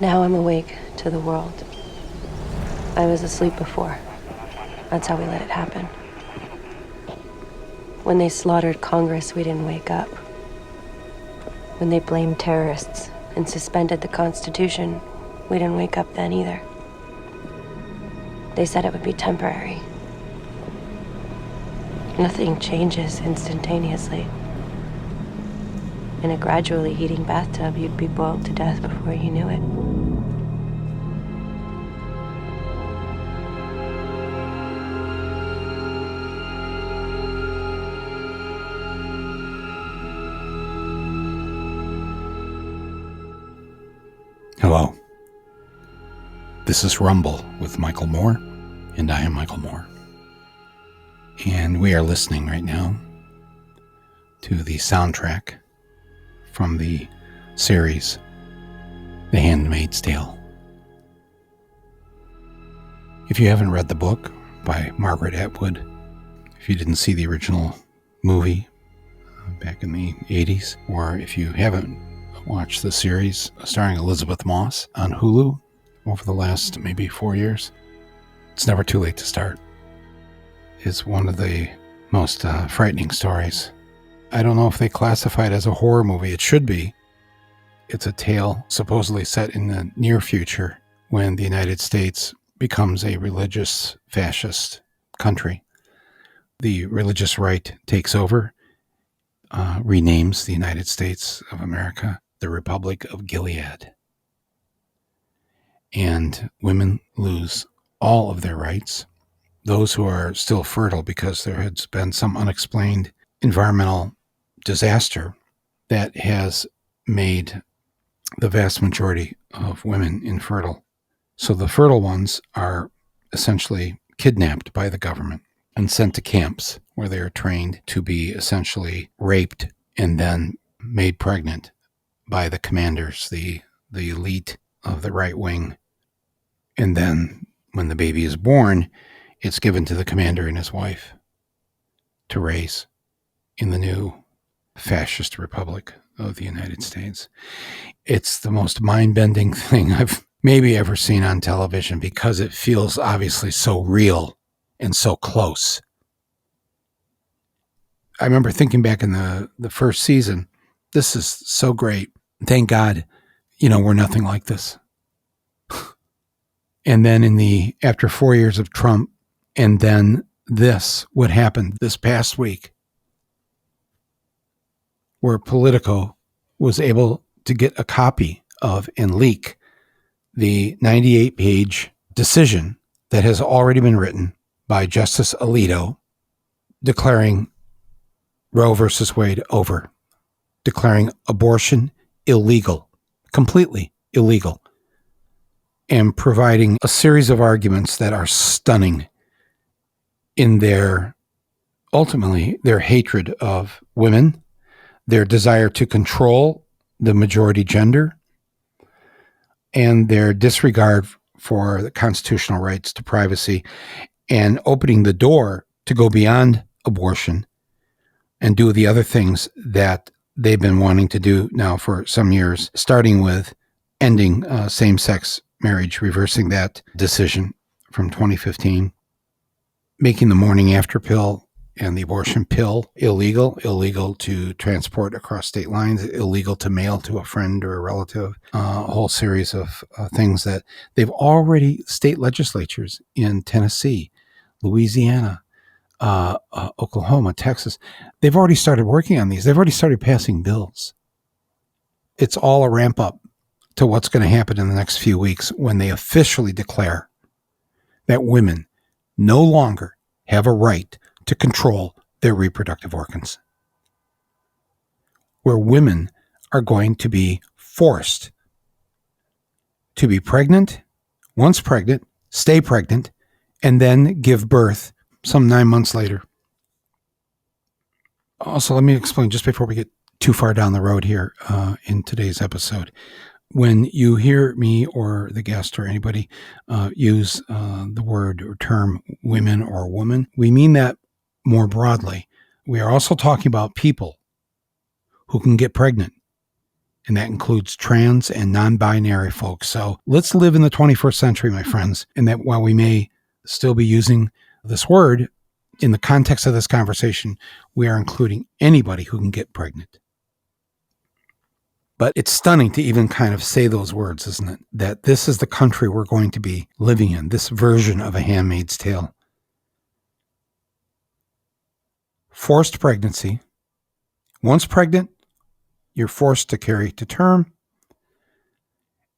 Now I'm awake to the world. I was asleep before. That's how we let it happen. When they slaughtered Congress, we didn't wake up. When they blamed terrorists and suspended the Constitution, we didn't wake up then either. They said it would be temporary. Nothing changes instantaneously. In a gradually heating bathtub, you'd be boiled to death before you knew it. Hello. This is Rumble with Michael Moore, and I am Michael Moore. And we are listening right now to the soundtrack from the series The Handmaid's Tale. If you haven't read the book by Margaret Atwood, if you didn't see the original movie back in the 80s, or if you haven't watched the series starring Elizabeth Moss on Hulu over the last maybe 4 years, it's never too late to start. It's one of the most frightening stories. I don't know if they classify it as a horror movie. It should be. It's a tale supposedly set in the near future when the United States becomes a religious fascist country. The religious right takes over, renames the United States of America the Republic of Gilead. And women lose all of their rights. Those who are still fertile because there has been some unexplained environmental disaster that has made the vast majority of women infertile. So the fertile ones are essentially kidnapped by the government and sent to camps where they are trained to be essentially raped and then made pregnant by the commanders, the elite of the right wing. And then when the baby is born, it's given to the commander and his wife to raise in the new fascist republic of the United States. It's the most mind-bending thing I've maybe ever seen on television because it feels obviously so real and so close. I remember thinking back in the first season, this is so great. Thank God, we're nothing like this. And then after 4 years of Trump, and then what happened this past week, where Politico was able to get a copy of and leak the 98-page decision that has already been written by Justice Alito declaring Roe versus Wade over, declaring abortion illegal, completely illegal, and providing a series of arguments that are stunning in ultimately their hatred of women, their desire to control the majority gender, and their disregard for the constitutional rights to privacy, and opening the door to go beyond abortion and do the other things that they've been wanting to do now for some years, starting with ending same-sex marriage, reversing that decision from 2015, making the morning after pill and the abortion pill illegal to transport across state lines, illegal to mail to a friend or a relative, a whole series of things that they've already, state legislatures in Tennessee, Louisiana, Oklahoma, Texas, they've already started working on these. They've already started passing bills. It's all a ramp up to what's going to happen in the next few weeks when they officially declare that women no longer have a right to control their reproductive organs, where women are going to be forced to be pregnant, once pregnant, stay pregnant, and then give birth some 9 months later. Also, let me explain just before we get too far down the road here in today's episode. When you hear me or the guest or anybody use the word or term women or woman, we mean that more broadly. We are also talking about people who can get pregnant And that includes trans and non-binary folks. So let's live in the 21st century, my friends. And that while we may still be using this word, in the context of this conversation, we are including anybody who can get pregnant. But it's stunning to even kind of say those words, isn't it? That this is the country we're going to be living in, this version of A Handmaid's Tale. Forced pregnancy. Once pregnant, you're forced to carry to term.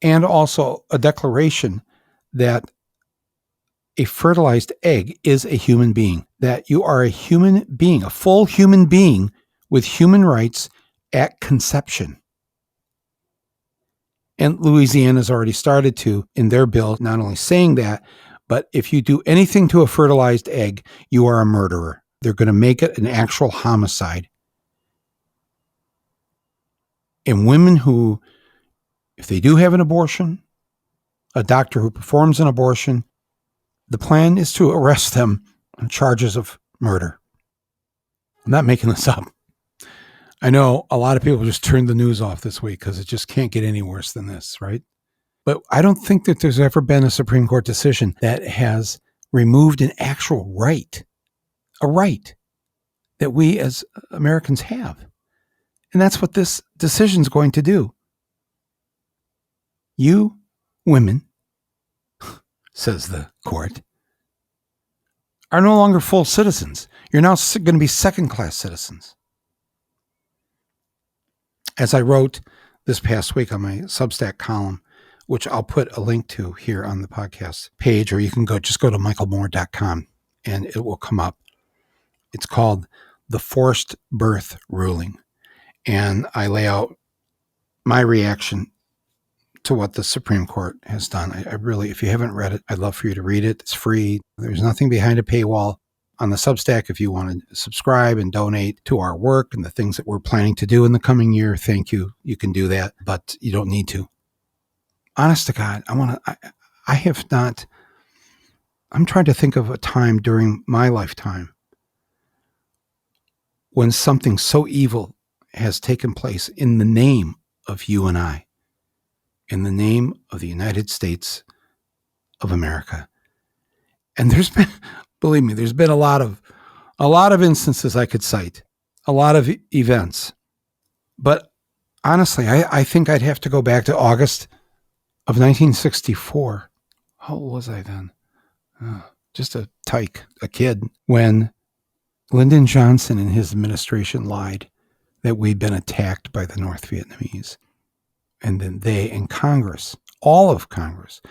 And also a declaration that a fertilized egg is a human being, that you are a human being, a full human being with human rights at conception. And Louisiana's already started to, in their bill, not only saying that, but if you do anything to a fertilized egg, you are a murderer. They're going to make it an actual homicide. And women who, if they do have an abortion, a doctor who performs an abortion, the plan is to arrest them on charges of murder. I'm not making this up. I know a lot of people just turned the news off this week because it just can't get any worse than this, right? But I don't think that there's ever been a Supreme Court decision that has removed an actual right, a right that we as Americans have. And that's what this decision is going to do. You women, says the court, are no longer full citizens. You're now going to be second-class citizens. As I wrote this past week on my Substack column, which I'll put a link to here on the podcast page, or you can just go to michaelmoore.com and it will come up. It's called The Forced Birth Ruling. And I lay out my reaction to what the Supreme Court has done. I really, if you haven't read it, I'd love for you to read it. It's free. There's nothing behind a paywall. On the Substack, if you want to subscribe and donate to our work and the things that we're planning to do in the coming year, thank you. You can do that, but you don't need to. Honest to God, I'm trying to think of a time during my lifetime when something so evil has taken place in the name of you and I, in the name of the United States of America. And there's been, believe me, there's been a lot of instances I could cite, a lot of events. But honestly, I think I'd have to go back to August of 1964. How old was I then? Just a tyke, a kid, when Lyndon Johnson and his administration lied that we'd been attacked by the North Vietnamese. And then they and Congress, all of Congress,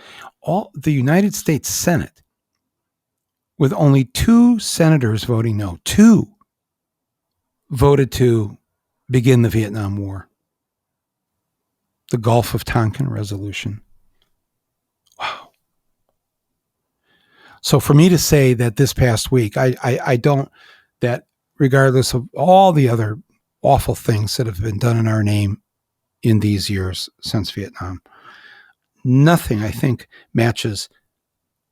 all the United States Senate, with only 2 senators voting no, 2 voted to begin the Vietnam War. The Gulf of Tonkin resolution. Wow. So for me to say that this past week, I don't, that regardless of all the other awful things that have been done in our name in these years since Vietnam, nothing, I think, matches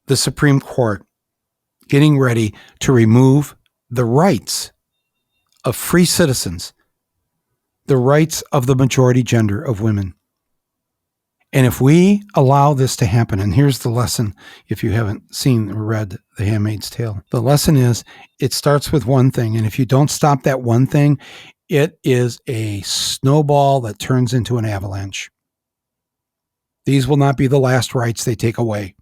the Supreme Court getting ready to remove the rights of free citizens, the rights of the majority gender of women. And if we allow this to happen, and here's the lesson, if you haven't seen or read The Handmaid's Tale, the lesson is it starts with one thing. And if you don't stop that one thing, it is a snowball that turns into an avalanche. These will not be the last rights they take away.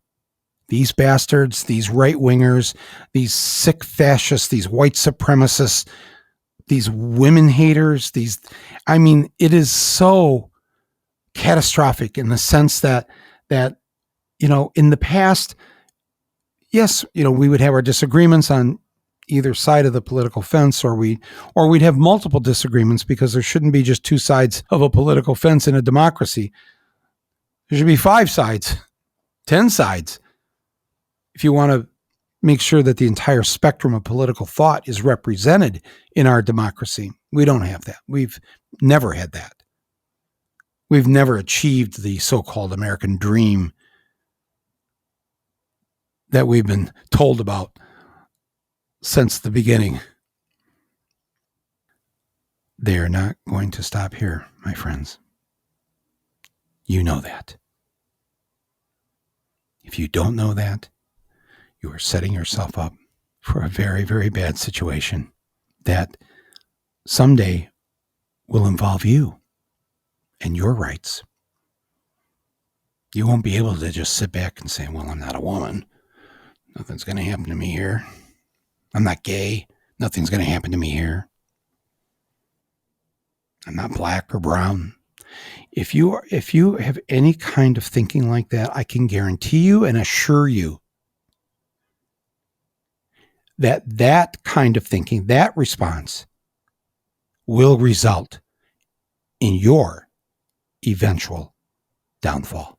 These bastards, these right-wingers, these sick fascists, these white supremacists, these women haters, it is so catastrophic in the sense that, in the past, yes, we would have our disagreements on either side of the political fence, or we'd have multiple disagreements, because there shouldn't be just 2 sides of a political fence in a democracy. There should be 5 sides, 10 sides. If you want to make sure that the entire spectrum of political thought is represented in our democracy, we don't have that. We've never had that. We've never achieved the so-called American dream that we've been told about since the beginning. They're not going to stop here, my friends. You know that. If you don't know that, you are setting yourself up for a very, very bad situation that someday will involve you and your rights. You won't be able to just sit back and say, well, I'm not a woman. Nothing's going to happen to me here. I'm not gay. Nothing's going to happen to me here. I'm not black or brown. If you have any kind of thinking like that, I can guarantee you and assure you that that kind of thinking, that response will result in your eventual downfall.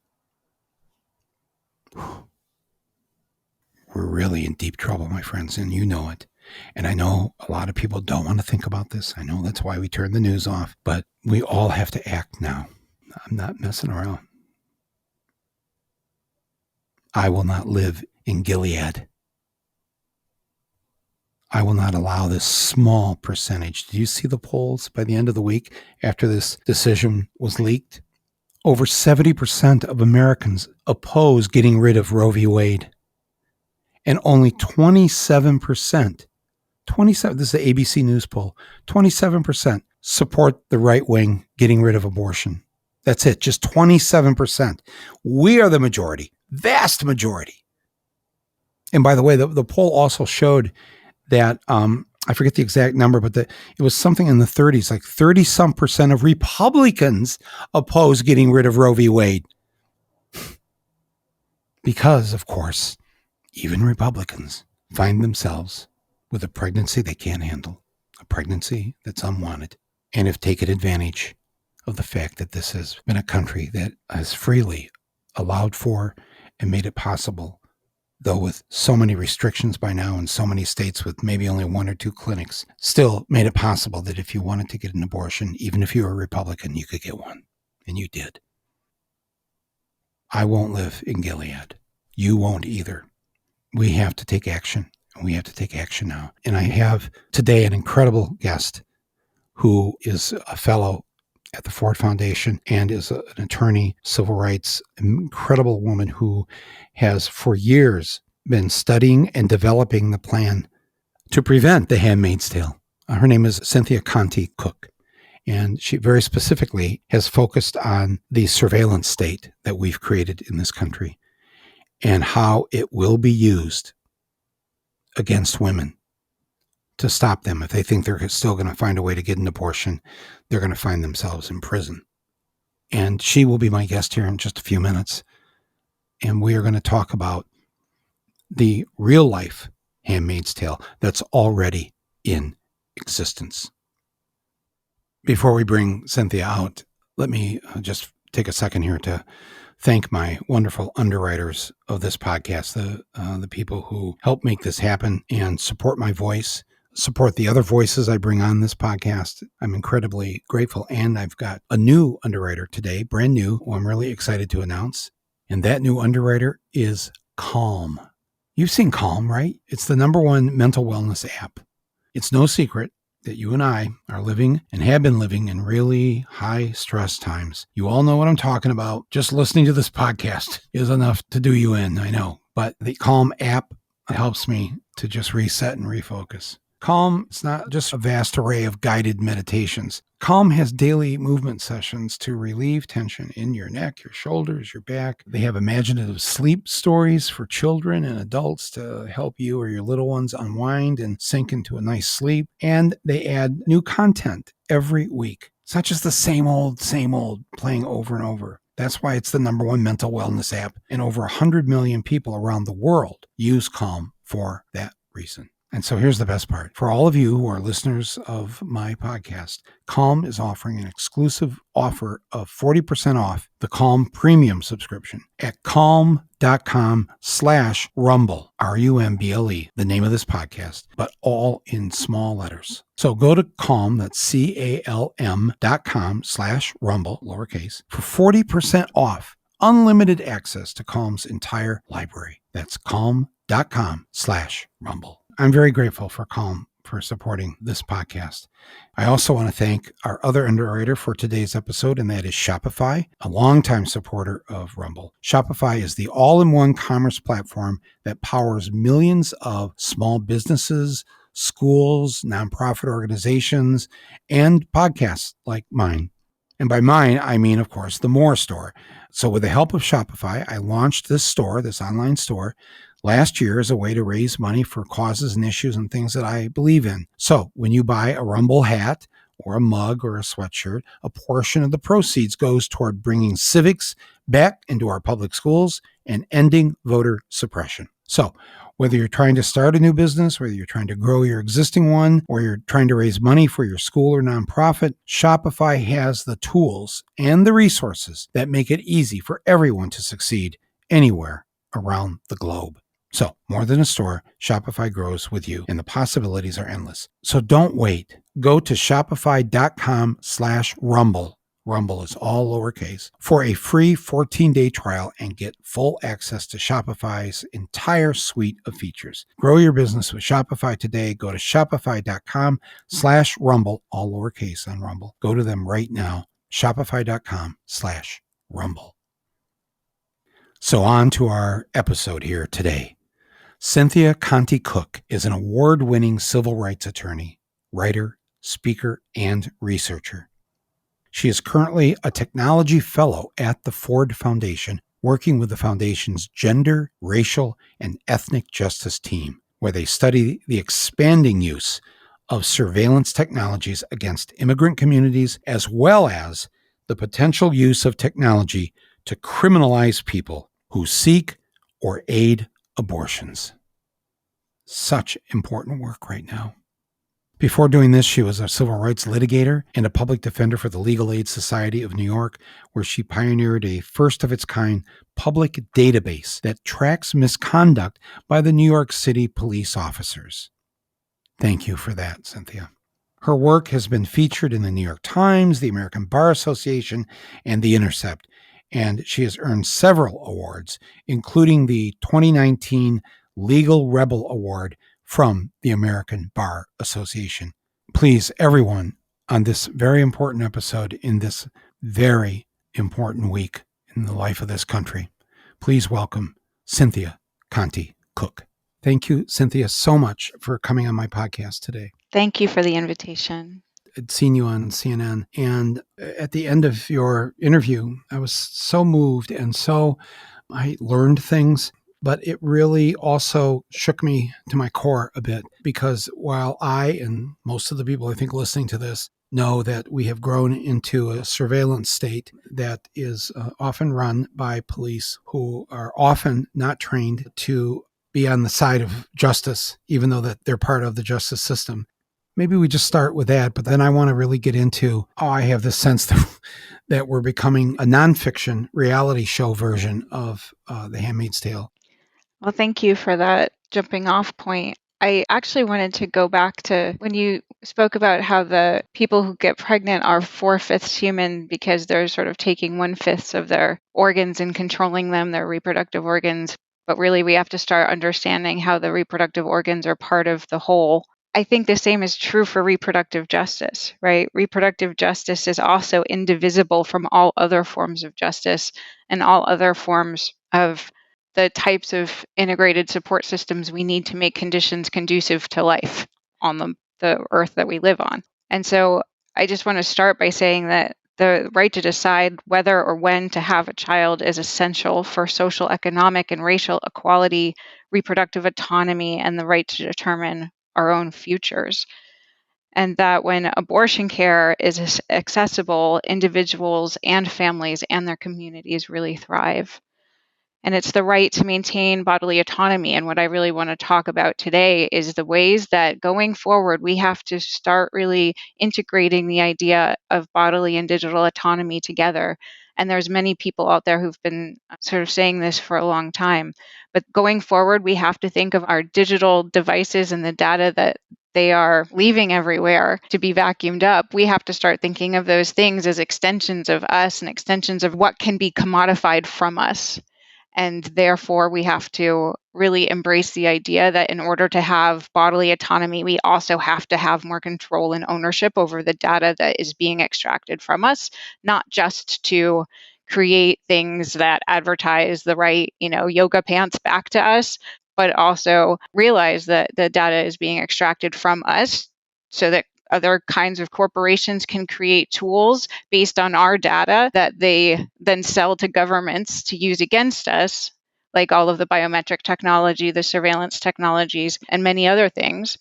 We're really in deep trouble, my friends, and you know it. And I know a lot of people don't want to think about this. I know that's why we turn the news off, but we all have to act now. I'm not messing around. I will not live in Gilead. I will not allow this small percentage. Do you see the polls by the end of the week after this decision was leaked? Over 70% of Americans oppose getting rid of Roe v. Wade. And only 27%, this is the ABC News poll, 27% support the right wing getting rid of abortion. That's it, just 27%. We are the majority, vast majority. And by the way, the poll also showed that, I forget the exact number, but it was something in the 30s, like 30-some% of Republicans oppose getting rid of Roe v. Wade. Because, of course, even Republicans find themselves with a pregnancy they can't handle, a pregnancy that's unwanted, and have taken advantage of the fact that this has been a country that has freely allowed for and made it possible, though with so many restrictions by now in so many states with maybe only 1 or 2 clinics, still made it possible that if you wanted to get an abortion, even if you were a Republican, you could get one. And you did. I won't live in Gilead. You won't either. We have to take action, and we have to take action now. And I have today an incredible guest who is a fellow at the Ford Foundation and is an attorney, civil rights, incredible woman who has for years been studying and developing the plan to prevent the Handmaid's Tale. Her name is Cynthia Conti-Cook, and she very specifically has focused on the surveillance state that we've created in this country and how it will be used against women to stop them. If they think they're still going to find a way to get an abortion, they're going to find themselves in prison. And she will be my guest here in just a few minutes. And we are going to talk about the real life Handmaid's Tale that's already in existence. Before we bring Cynthia out, let me just take a second here to thank my wonderful underwriters of this podcast, the people who help make this happen and support my voice, support the other voices I bring on this podcast. I'm incredibly grateful. And I've got a new underwriter today, brand new, who I'm really excited to announce. And that new underwriter is Calm. You've seen Calm, right? It's the #1 mental wellness app. It's no secret that you and I are living and have been living in really high stress times. You all know what I'm talking about. Just listening to this podcast is enough to do you in, I know. But the Calm app helps me to just reset and refocus. Calm is not just a vast array of guided meditations. Calm has daily movement sessions to relieve tension in your neck, your shoulders, your back. They have imaginative sleep stories for children and adults to help you or your little ones unwind and sink into a nice sleep. And they add new content every week. It's not just the same old playing over and over. That's why it's the #1 mental wellness app. And over 100 million people around the world use Calm for that reason. And so here's the best part. For all of you who are listeners of my podcast, Calm is offering an exclusive offer of 40% off the Calm premium subscription at calm.com/rumble, RUMBLE, the name of this podcast, but all in small letters. So go to Calm, that's CALM.com/rumble, lowercase, for 40% off unlimited access to Calm's entire library. That's calm.com/rumble. I'm very grateful for Calm for supporting this podcast. I also want to thank our other underwriter for today's episode, and that is Shopify, a longtime supporter of Rumble. Shopify is the all-in-one commerce platform that powers millions of small businesses, schools, nonprofit organizations, and podcasts like mine. And by mine, I mean, of course, the More store. So with the help of Shopify, I launched this store, this online store, last year as a way to raise money for causes and issues and things that I believe in. So when you buy a Rumble hat or a mug or a sweatshirt, a portion of the proceeds goes toward bringing civics back into our public schools and ending voter suppression. So whether you're trying to start a new business, whether you're trying to grow your existing one, or you're trying to raise money for your school or nonprofit, Shopify has the tools and the resources that make it easy for everyone to succeed anywhere around the globe. So more than a store, Shopify grows with you, and the possibilities are endless. So don't wait. Go to shopify.com/rumble. Rumble is all lowercase, for a free 14-day trial and get full access to Shopify's entire suite of features. Grow your business with Shopify today. Go to shopify.com/rumble, all lowercase on Rumble. Go to them right now, shopify.com/rumble. So on to our episode here today. Cynthia Conti-Cook is an award-winning civil rights attorney, writer, speaker, and researcher. She is currently a technology fellow at the Ford Foundation, working with the Foundation's Gender, Racial, and Ethnic Justice team, where they study the expanding use of surveillance technologies against immigrant communities, as well as the potential use of technology to criminalize people who seek or aid abortions. Such important work right now. Before doing this, she was a civil rights litigator and a public defender for the Legal Aid Society of New York, where she pioneered a first-of-its-kind public database that tracks misconduct by the New York City police officers. Thank you for that, Cynthia. Her work has been featured in the New York Times, the American Bar Association, and The Intercept, and she has earned several awards, including the 2019 Legal Rebel Award from the American Bar Association. Please, everyone, on this very important episode in this very important week in the life of this country, please welcome Cynthia Conti-Cook. Thank you, Cynthia, so much for coming on my podcast today. Thank you for the invitation. I'd seen you on CNN, and at the end of your interview, I was so moved, and I learned things, but it really also shook me to my core a bit, because while I and most of the people I think listening to this know that we have grown into a surveillance state that is often run by police who are often not trained to be on the side of justice, even though that they're part of the justice system. Maybe we just start with that, but then I want to really get into, I have this sense that we're becoming a nonfiction reality show version of The Handmaid's Tale. Well, thank you for that jumping off point. I actually wanted to go back to when you spoke about how the people who get pregnant are 4/5 human because they're sort of taking 1/5 of their organs and controlling them, their reproductive organs. But really, we have to start understanding how the reproductive organs are part of the whole. I think the same is true for reproductive justice, right? Reproductive justice is also indivisible from all other forms of justice and all other forms of the types of integrated support systems we need to make conditions conducive to life on the earth that we live on. And so I just want to start by saying that the right to decide whether or when to have a child is essential for social, economic, and racial equality, reproductive autonomy, and the right to determine our own futures. And that when abortion care is accessible, individuals and families and their communities really thrive. And it's the right to maintain bodily autonomy. And what I really want to talk about today is the ways that going forward, we have to start really integrating the idea of bodily and digital autonomy together. And there's many people out there who've been sort of saying this for a long time. But going forward, we have to think of our digital devices and the data that they are leaving everywhere to be vacuumed up. We have to start thinking of those things as extensions of us and extensions of what can be commodified from us. And therefore, we have to really embrace the idea that in order to have bodily autonomy, we also have to have more control and ownership over the data that is being extracted from us, not just to create things that advertise the right, yoga pants back to us, but also realize that the data is being extracted from us so that other kinds of corporations can create tools based on our data that they then sell to governments to use against us, like all of the biometric technology, the surveillance technologies, and many other things.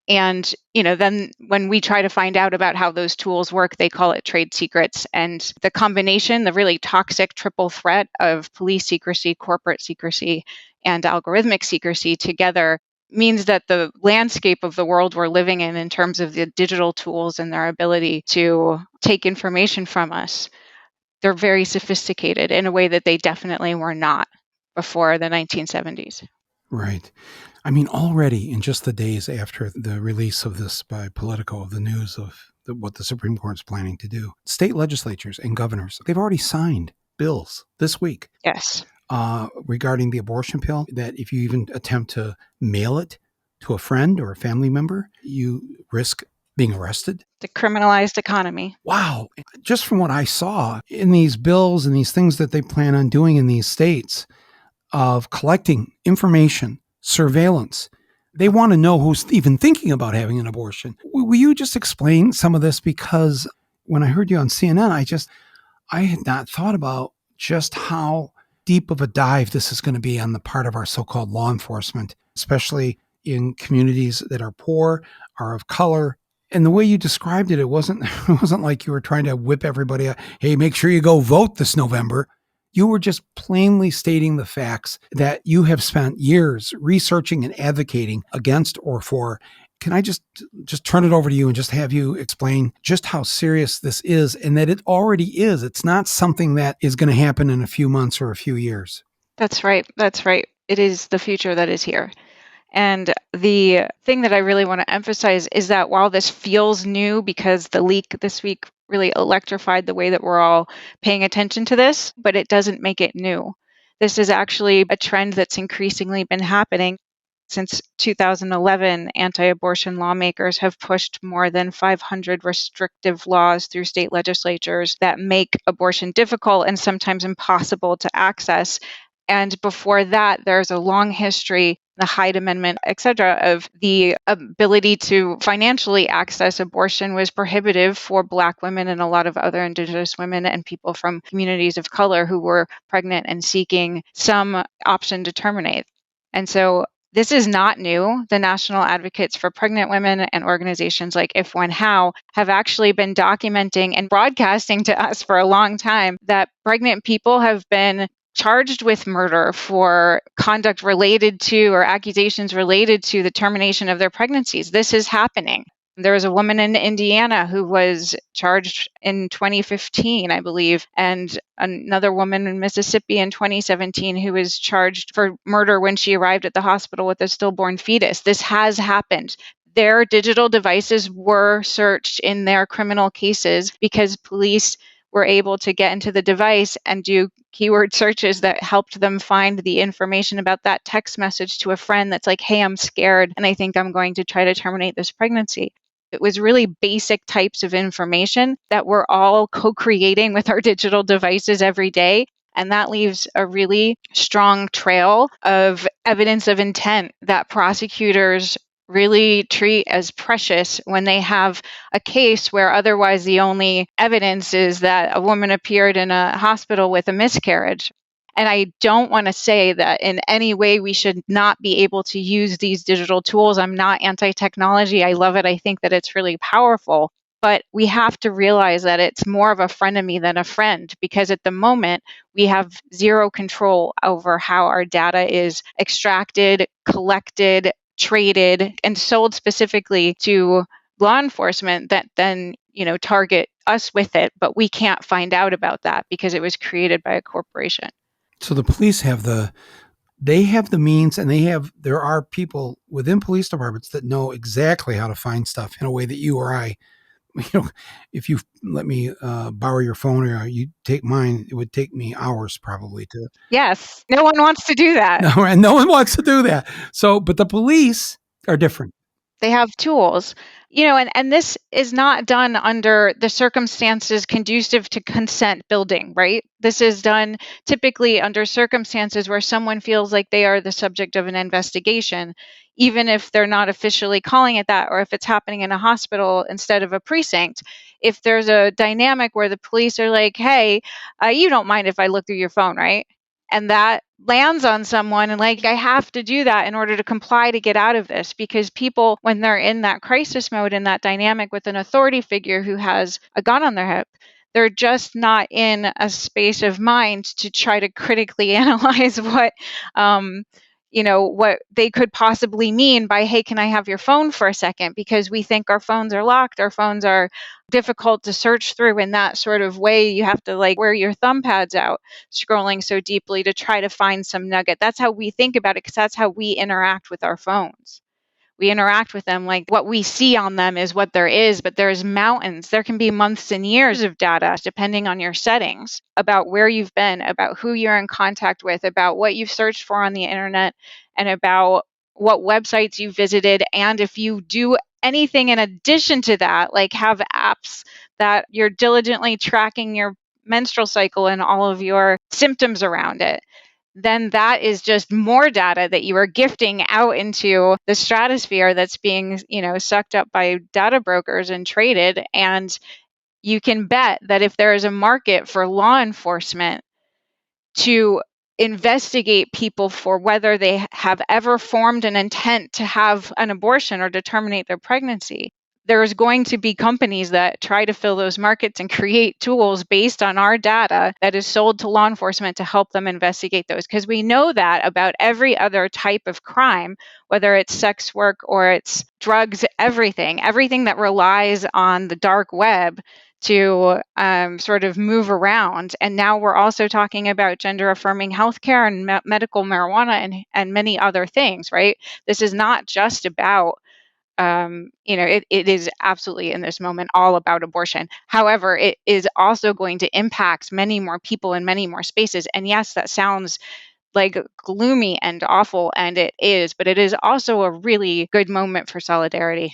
And, then when we try to find out about how those tools work, they call it trade secrets. And the combination, the really toxic triple threat of police secrecy, corporate secrecy, and algorithmic secrecy together means that the landscape of the world we're living in terms of the digital tools and their ability to take information from us, they're very sophisticated in a way that they definitely were not before the 1970s. Right. I mean, already in just the days after the release of this by Politico, of the news of what the Supreme Court is planning to do, state legislatures and governors, they've already signed bills this week. Yes. Regarding the abortion pill, that if you even attempt to mail it to a friend or a family member, you risk being arrested. The criminalized economy. Wow. Just from what I saw in these bills and these things that they plan on doing in these states of collecting information, surveillance, they want to know who's even thinking about having an abortion. Will you just explain some of this? Because when I heard you on CNN, I had not thought about just how deep of a dive this is going to be on the part of our so-called law enforcement, especially in communities that are poor, are of color. And the way you described it, it wasn't like you were trying to whip everybody up. Hey, make sure you go vote this November. You were just plainly stating the facts that you have spent years researching and advocating against or for. Can I just turn it over to you and just have you explain just how serious this is, and that it already is? It's not something that is going to happen in a few months or a few years. That's right. That's right. It is the future that is here. And the thing that I really want to emphasize is that while this feels new because the leak this week really electrified the way that we're all paying attention to this, but it doesn't make it new. This is actually a trend that's increasingly been happening. Since 2011, anti-abortion lawmakers have pushed more than 500 restrictive laws through state legislatures that make abortion difficult and sometimes impossible to access. And before that, there's a long history, the Hyde Amendment, et cetera, of the ability to financially access abortion was prohibitive for Black women and a lot of other Indigenous women and people from communities of color who were pregnant and seeking some option to terminate. And so this is not new. The national advocates for pregnant women and organizations like If, When, How have actually been documenting and broadcasting to us for a long time that pregnant people have been charged with murder for conduct related to or accusations related to the termination of their pregnancies. This is happening. There was a woman in Indiana who was charged in 2015, I believe, and another woman in Mississippi in 2017 who was charged for murder when she arrived at the hospital with a stillborn fetus. This has happened. Their digital devices were searched in their criminal cases because police were able to get into the device and do keyword searches that helped them find the information about that text message to a friend that's like, hey, I'm scared and I think I'm going to try to terminate this pregnancy. It was really basic types of information that we're all co-creating with our digital devices every day. And that leaves a really strong trail of evidence of intent that prosecutors really treat as precious when they have a case where otherwise the only evidence is that a woman appeared in a hospital with a miscarriage. And I don't want to say that in any way we should not be able to use these digital tools. I'm not anti-technology. I love it. I think that it's really powerful. But we have to realize that it's more of a frenemy than a friend, because at the moment we have zero control over how our data is extracted, collected, traded, and sold specifically to law enforcement that then, target us with it. But we can't find out about that because it was created by a corporation. So the police have the means, and there are people within police departments that know exactly how to find stuff in a way that you or I if you let me borrow your phone or you take mine, it would take me hours probably to. Yes. No one wants to do that. No, and no one wants to do that. So, but the police are different. They have tools, and this is not done under the circumstances conducive to consent building, right? This is done typically under circumstances where someone feels like they are the subject of an investigation, even if they're not officially calling it that, or if it's happening in a hospital instead of a precinct. If there's a dynamic where the police are like, hey, you don't mind if I look through your phone, right? And that lands on someone and like, I have to do that in order to comply to get out of this, because people, when they're in that crisis mode, in that dynamic with an authority figure who has a gun on their hip, they're just not in a space of mind to try to critically analyze what they could possibly mean by, hey, can I have your phone for a second? Because we think our phones are locked, our phones are difficult to search through in that sort of way. You have to like wear your thumb pads out, scrolling so deeply to try to find some nugget. That's how we think about it, because that's how we interact with our phones. We interact with them like what we see on them is what there is, but there's mountains. There can be months and years of data, depending on your settings, about where you've been, about who you're in contact with, about what you've searched for on the internet, and about what websites you visited. And if you do anything in addition to that, like have apps that you're diligently tracking your menstrual cycle and all of your symptoms around it, then that is just more data that you are gifting out into the stratosphere that's being, sucked up by data brokers and traded. And you can bet that if there is a market for law enforcement to investigate people for whether they have ever formed an intent to have an abortion or to terminate their pregnancy, there's going to be companies that try to fill those markets and create tools based on our data that is sold to law enforcement to help them investigate those. Because we know that about every other type of crime, whether it's sex work or it's drugs, everything that relies on the dark web to sort of move around. And now we're also talking about gender affirming healthcare and medical marijuana and many other things, right? This is not just about it is absolutely in this moment all about abortion. However, it is also going to impact many more people in many more spaces. And yes, that sounds like gloomy and awful, and it is, but it is also a really good moment for solidarity.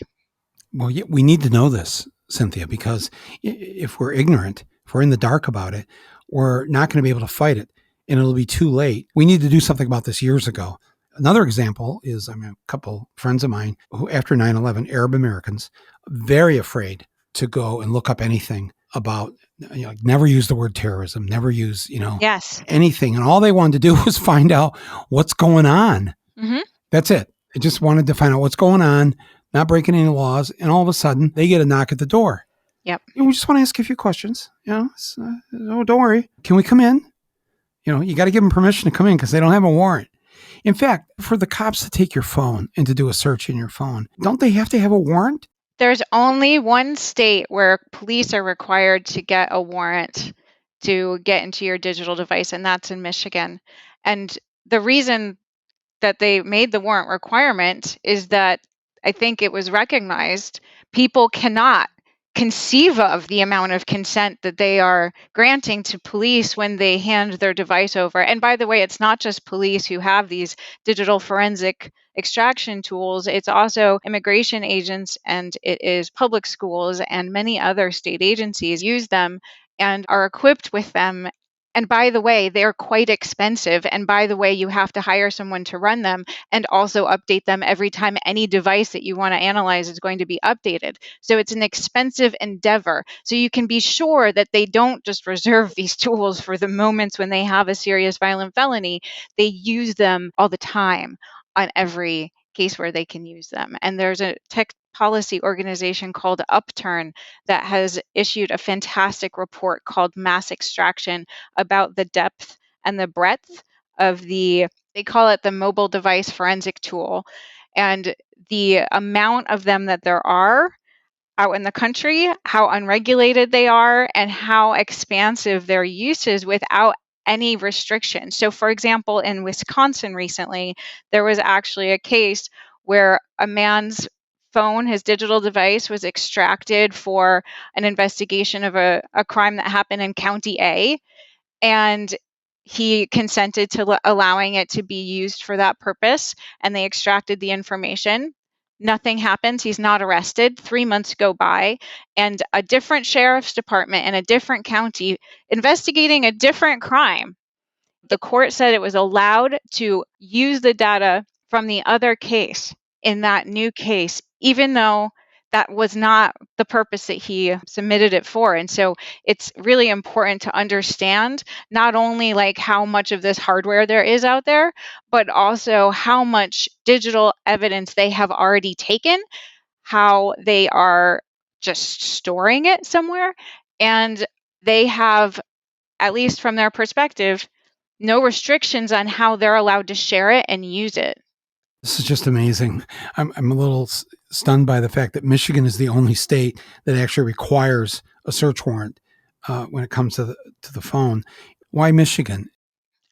Well, yeah, we need to know this, Cynthia, because if we're ignorant, if we're in the dark about it, we're not going to be able to fight it, and it'll be too late. We need to do something about this years ago. Another example is, a couple friends of mine who, after 9/11, Arab Americans, very afraid to go and look up anything about, never use the word terrorism, never use, Yes. anything. And all they wanted to do was find out what's going on. Mm-hmm. That's it. They just wanted to find out what's going on, not breaking any laws. And all of a sudden, they get a knock at the door. Yep. And we just want to ask you a few questions. Oh, don't worry. Can we come in? You got to give them permission to come in because they don't have a warrant. In fact, for the cops to take your phone and to do a search in your phone, don't they have to have a warrant? There's only one state where police are required to get a warrant to get into your digital device, and that's in Michigan. And the reason that they made the warrant requirement is that I think it was recognized people cannot conceive of the amount of consent that they are granting to police when they hand their device over. And by the way, it's not just police who have these digital forensic extraction tools. It's also immigration agents, and it is public schools, and many other state agencies use them and are equipped with them. And by the way, they're quite expensive. And by the way, you have to hire someone to run them and also update them every time any device that you want to analyze is going to be updated. So it's an expensive endeavor. So you can be sure that they don't just reserve these tools for the moments when they have a serious violent felony. They use them all the time on every case where they can use them. And there's a tech policy organization called Upturn that has issued a fantastic report called Mass Extraction about the depth and the breadth of they call it the mobile device forensic tool, and the amount of them that there are out in the country, how unregulated they are, and how expansive their use is without any restriction. So for example, in Wisconsin recently, there was actually a case where a man's phone, his digital device, was extracted for an investigation of a crime that happened in County A, and he consented to allowing it to be used for that purpose, and they extracted the information. Nothing happens. He's not arrested. 3 months go by, and a different sheriff's department in a different county investigating a different crime. The court said it was allowed to use the data from the other case in that new case, even though that was not the purpose that he submitted it for. And so it's really important to understand not only like how much of this hardware there is out there, but also how much digital evidence they have already taken, how they are just storing it somewhere, and they have, at least from their perspective, no restrictions on how they're allowed to share it and use it. This is just amazing. I'm a little stunned by the fact that Michigan is the only state that actually requires a search warrant when it comes to the phone. Why Michigan?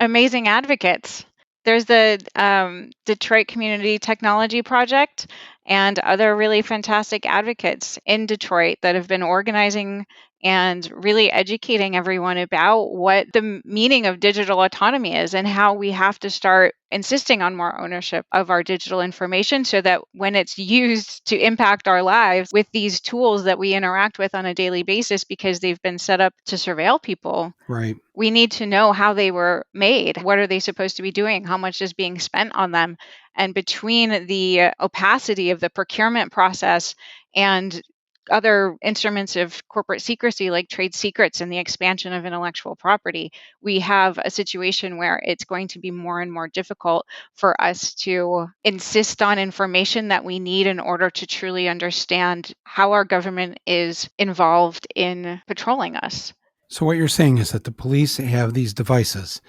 Amazing advocates. There's the Detroit Community Technology Project and other really fantastic advocates in Detroit that have been organizing and really educating everyone about what the meaning of digital autonomy is and how we have to start insisting on more ownership of our digital information so that when it's used to impact our lives with these tools that we interact with on a daily basis because they've been set up to surveil people, right, we need to know how they were made. What are they supposed to be doing? How much is being spent on them? And between the opacity of the procurement process and other instruments of corporate secrecy like trade secrets and the expansion of intellectual property, we have a situation where it's going to be more and more difficult for us to insist on information that we need in order to truly understand how our government is involved in patrolling us. So what you're saying is that the police have these devices,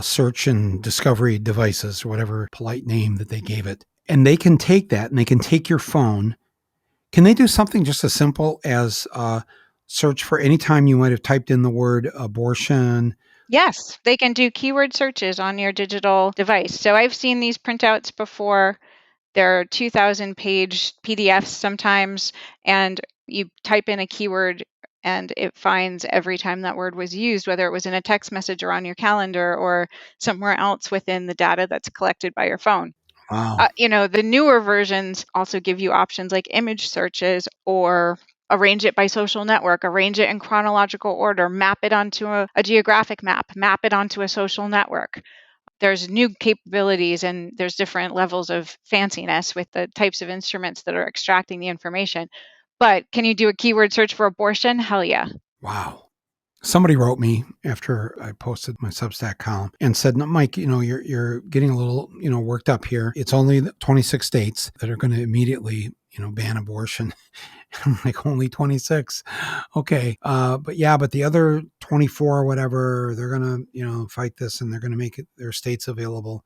search and discovery devices, or whatever polite name that they gave it, and they can take that and they can take your phone. Can they do something just as simple as search for any time you might have typed in the word abortion? Yes, they can do keyword searches on your digital device. So I've seen these printouts before. They're 2,000-page PDFs sometimes, and you type in a keyword and it finds every time that word was used, whether it was in a text message or on your calendar or somewhere else within the data that's collected by your phone. Wow. The newer versions also give you options like image searches or arrange it by social network, arrange it in chronological order, map it onto a geographic map it onto a social network. There's new capabilities and there's different levels of fanciness with the types of instruments that are extracting the information. But can you do a keyword search for abortion? Hell yeah. Wow. Somebody wrote me after I posted my Substack column and said, "No, Mike, you're getting a little, worked up here. It's only 26 states that are going to immediately, ban abortion." I'm like, only 26. Okay. But the other 24 or whatever, they're going to, fight this and they're going to make it their states available.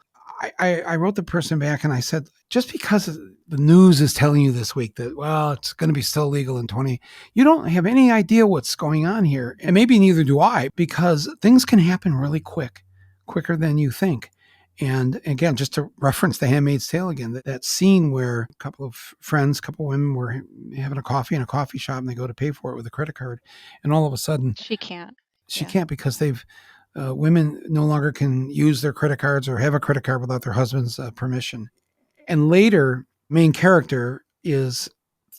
I wrote the person back and I said, just because the news is telling you this week that, well, it's going to be still legal in 20, you don't have any idea what's going on here. And maybe neither do I, because things can happen really quicker than you think. And again, just to reference The Handmaid's Tale again, that scene where a couple of women were having a coffee in a coffee shop and they go to pay for it with a credit card. And all of a sudden, She can't because women no longer can use their credit cards or have a credit card without their husband's permission. And later, main character is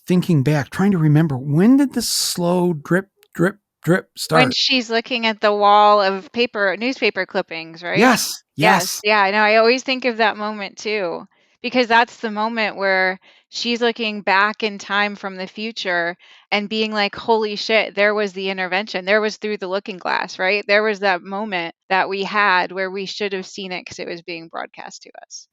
thinking back, trying to remember, when did this slow drip, drip, drip start? When she's looking at the wall of newspaper clippings, right? Yes. Yeah, I know. I always think of that moment too, because that's the moment where she's looking back in time from the future and being like, holy shit, there was the intervention. There was through the looking glass, right? There was that moment that we had where we should have seen it because it was being broadcast to us.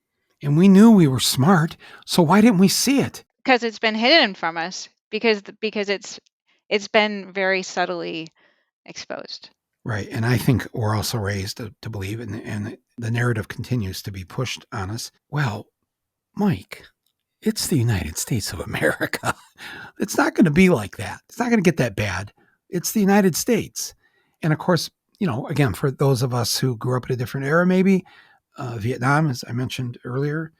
And we knew we were smart. So why didn't we see it? Because it's been hidden from us, because it's been very subtly exposed. Right. And I think we're also raised to believe, and the narrative continues to be pushed on us. Well, Mike, it's the United States of America. It's not going to be like that. It's not going to get that bad. It's the United States. And of course, again, for those of us who grew up in a different era, maybe Vietnam, as I mentioned earlier,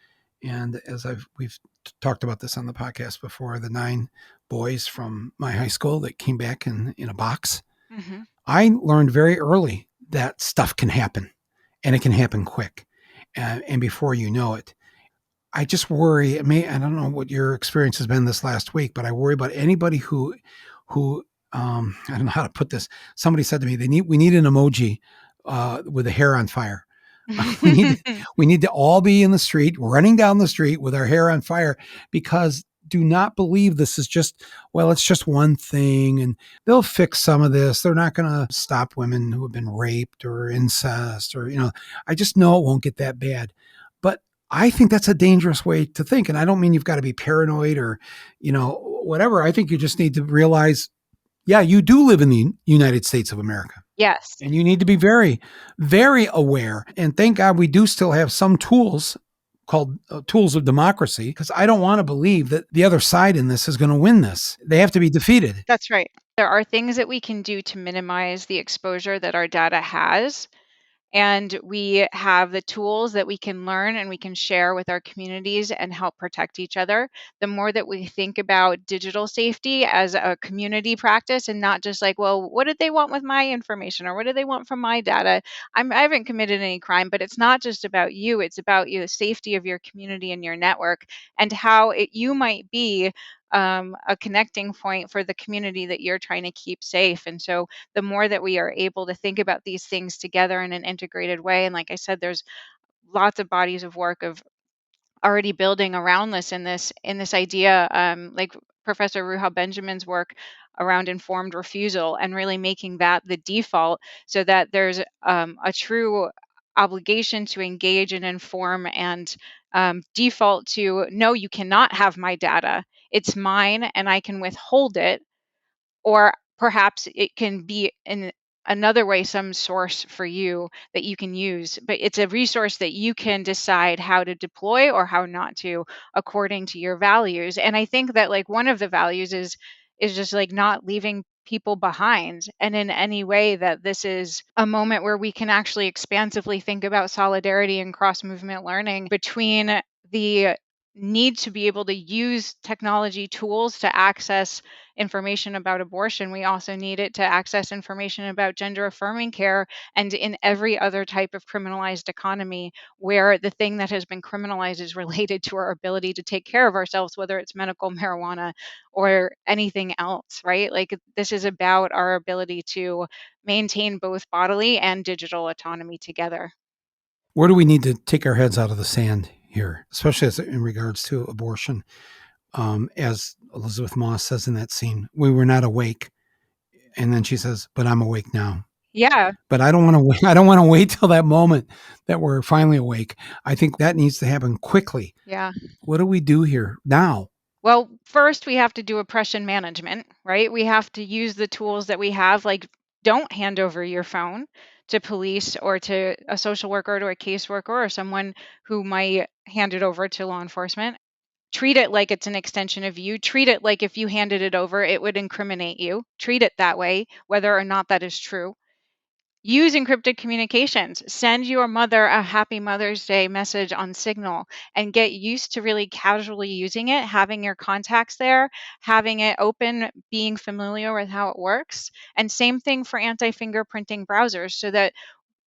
and as we've talked about this on the podcast before, the 9 boys from my high school that came back in a box. Mm-hmm. I learned very early that stuff can happen, and it can happen quick. And before you know it, I just worry. I don't know what your experience has been this last week, but I worry about anybody who I don't know how to put this. Somebody said to me, we need an emoji with the hair on fire. we need to all be in the street, running down the street with our hair on fire, because do not believe this is just, well, it's just one thing and they'll fix some of this. They're not going to stop women who have been raped or incest or, I just know it won't get that bad. But I think that's a dangerous way to think. And I don't mean you've got to be paranoid or, whatever. I think you just need to realize, yeah, you do live in the United States of America. Yes. And you need to be very, very aware. And thank God we do still have some tools called tools of democracy, because I don't want to believe that the other side in this is going to win this. They have to be defeated. That's right. There are things that we can do to minimize the exposure that our data has. And we have the tools that we can learn and we can share with our communities and help protect each other. The more that we think about digital safety as a community practice and not just like, well, what did they want with my information or what do they want from my data? I haven't committed any crime, but it's not just about you. It's about you, the safety of your community and your network, and how you might be a connecting point for the community that you're trying to keep safe. And so the more that we are able to think about these things together in an integrated way, and like I said, there's lots of bodies of work of already building around this in this idea, like Professor Ruha Benjamin's work around informed refusal and really making that the default, so that there's a true obligation to engage and inform and default to, no, you cannot have my data. It's mine and I can withhold it, or perhaps it can be in another way some source for you that you can use, but it's a resource that you can decide how to deploy or how not to according to your values. And I think that like one of the values is just like not leaving people behind, and in any way that this is a moment where we can actually expansively think about solidarity and cross movement learning between the need to be able to use technology tools to access information about abortion. We also need it to access information about gender affirming care and in every other type of criminalized economy where the thing that has been criminalized is related to our ability to take care of ourselves, whether it's medical marijuana or anything else, right? Like this is about our ability to maintain both bodily and digital autonomy together. Where do we need to take our heads out of the sand here, especially as in regards to abortion? As Elizabeth Moss says in that scene, we were not awake. And then she says, but I'm awake now. Yeah. But I don't want to wait. I don't want to wait till that moment that we're finally awake. I think that needs to happen quickly. Yeah. What do we do here now? Well, first we have to do oppression management, right? We have to use the tools that we have, like don't hand over your phone to police or to a social worker or to a caseworker or someone who might hand it over to law enforcement. Treat it like it's an extension of you. Treat it like if you handed it over, it would incriminate you. Treat it that way, whether or not that is true. Use encrypted communications. Send your mother a happy Mother's Day message on Signal and get used to really casually using it, having your contacts there, having it open, being familiar with how it works. And same thing for anti-fingerprinting browsers, so that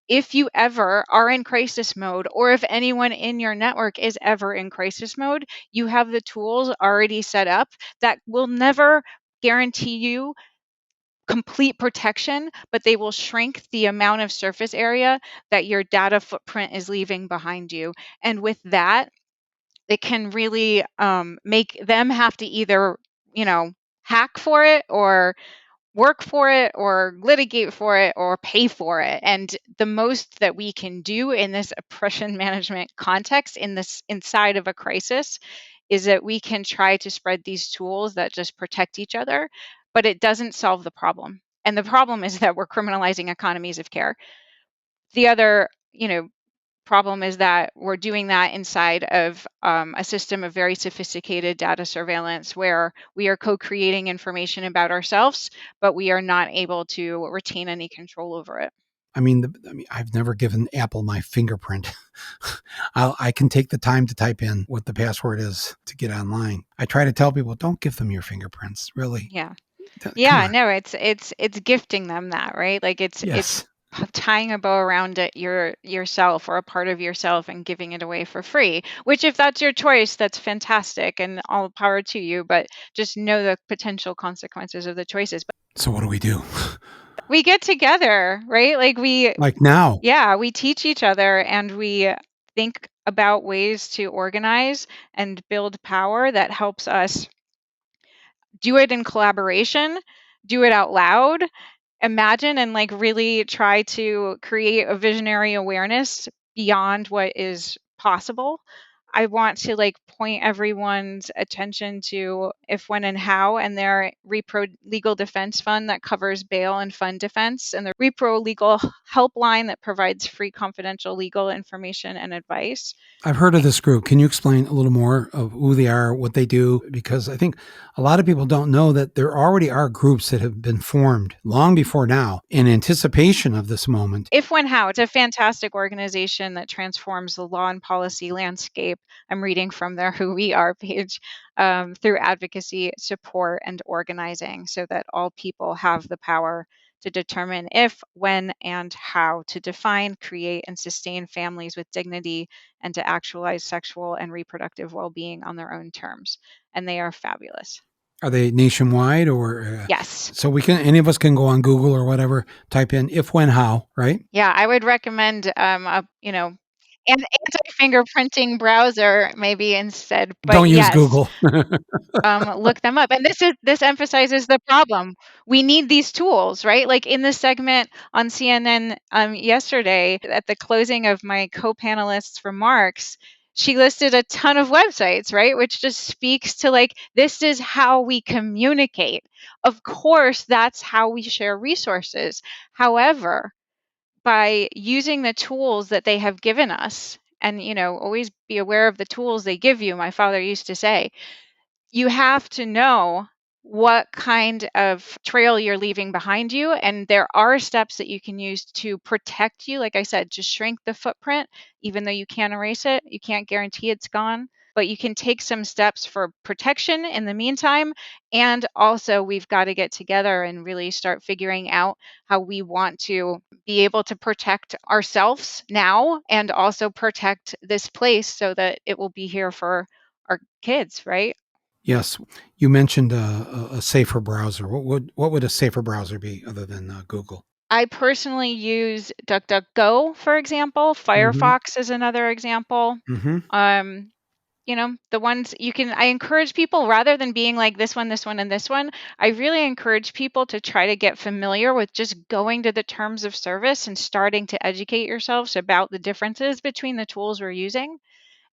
if you ever are in crisis mode, or if anyone in your network is ever in crisis mode, you have the tools already set up that will never guarantee you complete protection, but they will shrink the amount of surface area that your data footprint is leaving behind you. And with that, it can really make them have to either, hack for it or work for it or litigate for it or pay for it. And the most that we can do in this oppression management context, in this inside of a crisis, is that we can try to spread these tools that just protect each other, but it doesn't solve the problem. And the problem is that we're criminalizing economies of care. The other, problem is that we're doing that inside of a system of very sophisticated data surveillance where we are co-creating information about ourselves, but we are not able to retain any control over it. I mean, I've never given Apple my fingerprint. I can take the time to type in what the password is to get online. I try to tell people, don't give them your fingerprints. Really? Yeah. Come Yeah, on. no, it's gifting them that, right? Like it's Yes. tying a bow around it yourself or a part of yourself and giving it away for free. Which if that's your choice, that's fantastic and all power to you, but just know the potential consequences of the choices. But So what do we do? we get together, right? Like Like now? yeah, we teach each other and we think about ways to organize and build power that helps us do it in collaboration, do it out loud, imagine and like really try to create a visionary awareness beyond what is possible. I want to like point everyone's attention to if, when, and how, and their Repro Legal Defense Fund that covers bail and fund defense, and the Repro Legal Helpline that provides free confidential legal information and advice. I've heard of this group. Can you explain a little more of who they are, what they do? Because I think a lot of people don't know that there already are groups that have been formed long before now in anticipation of this moment. If, When, How. It's a fantastic organization that transforms the law and policy landscape. I'm reading from their Who We Are page, through advocacy, support, and organizing so that all people have the power to determine if, when, and how to define, create, and sustain families with dignity and to actualize sexual and reproductive well-being on their own terms. And they are fabulous. Are they nationwide or? Yes. So any of us can go on Google or whatever, type in if, when, how, right? Yeah, I would recommend an anti-fingerprinting browser maybe instead. But Don't use yes, Google. look them up. And this emphasizes the problem. We need these tools, right? Like in the segment on CNN yesterday, at the closing of my co-panelists' remarks, she listed a ton of websites, right? Which just speaks to like, this is how we communicate. Of course, that's how we share resources. However, by using the tools that they have given us, and always be aware of the tools they give you, my father used to say, you have to know what kind of trail you're leaving behind you. And there are steps that you can use to protect you. Like I said, just shrink the footprint, even though you can't erase it. You can't guarantee it's gone, but you can take some steps for protection in the meantime. And also, we've got to get together and really start figuring out how we want to be able to protect ourselves now and also protect this place so that it will be here for our kids, right? Yes. You mentioned a safer browser. What would a safer browser be other than Google? I personally use DuckDuckGo, for example. Mm-hmm. Firefox is another example. Mm-hmm. The ones I encourage people, rather than being like this one, and this one, I really encourage people to try to get familiar with just going to the terms of service and starting to educate yourselves about the differences between the tools we're using.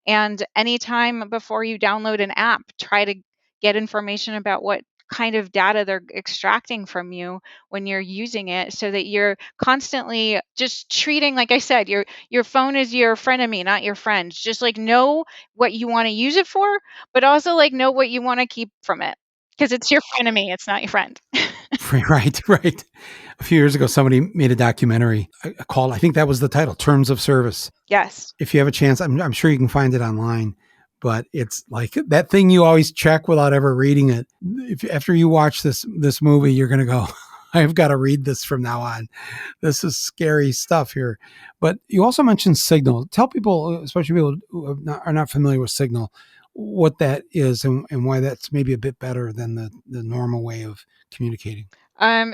And anytime before you download an app, try to get information about what kind of data they're extracting from you when you're using it, so that you're constantly just treating, like I said, your phone is your frenemy, not your friend. Just like know what you want to use it for, but also like know what you want to keep from it, because it's your frenemy, it's not your friend. Right, right. A few years ago, somebody made a documentary called, I think that was the title, Terms of Service. Yes. If you have a chance, I'm sure you can find it online, but it's like that thing you always check without ever reading it. After you watch this movie, you're going to go, I've got to read this from now on. This is scary stuff here. But you also mentioned Signal. Tell people, especially people who are not familiar with Signal, what that is and why that's maybe a bit better than the normal way of communicating.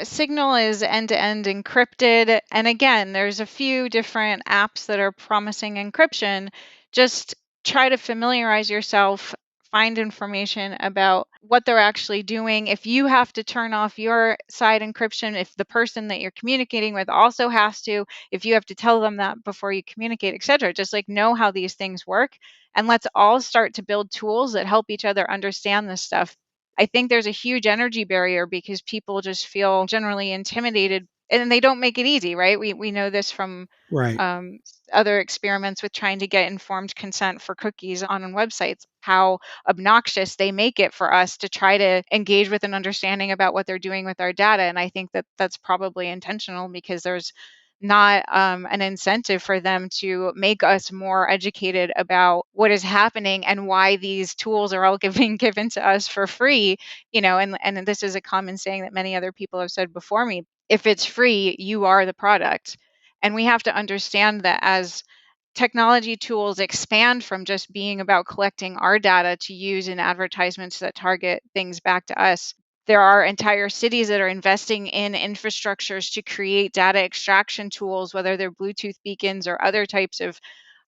Signal is end-to-end encrypted. And again, there's a few different apps that are promising encryption. Just try to familiarize yourself, find information about what they're actually doing. If you have to turn off your side encryption, if the person that you're communicating with also has to, if you have to tell them that before you communicate, etc., just like know how these things work. And let's all start to build tools that help each other understand this stuff. I think there's a huge energy barrier because people just feel generally intimidated, and they don't make it easy, right? We know this from Right. other experiments with trying to get informed consent for cookies on websites, how obnoxious they make it for us to try to engage with an understanding about what they're doing with our data. And I think that that's probably intentional because there's not an incentive for them to make us more educated about what is happening and why these tools are all being given to us for free. And this is a common saying that many other people have said before me: if it's free, you are the product. And we have to understand that as technology tools expand from just being about collecting our data to use in advertisements that target things back to us, there are entire cities that are investing in infrastructures to create data extraction tools, whether they're Bluetooth beacons or other types of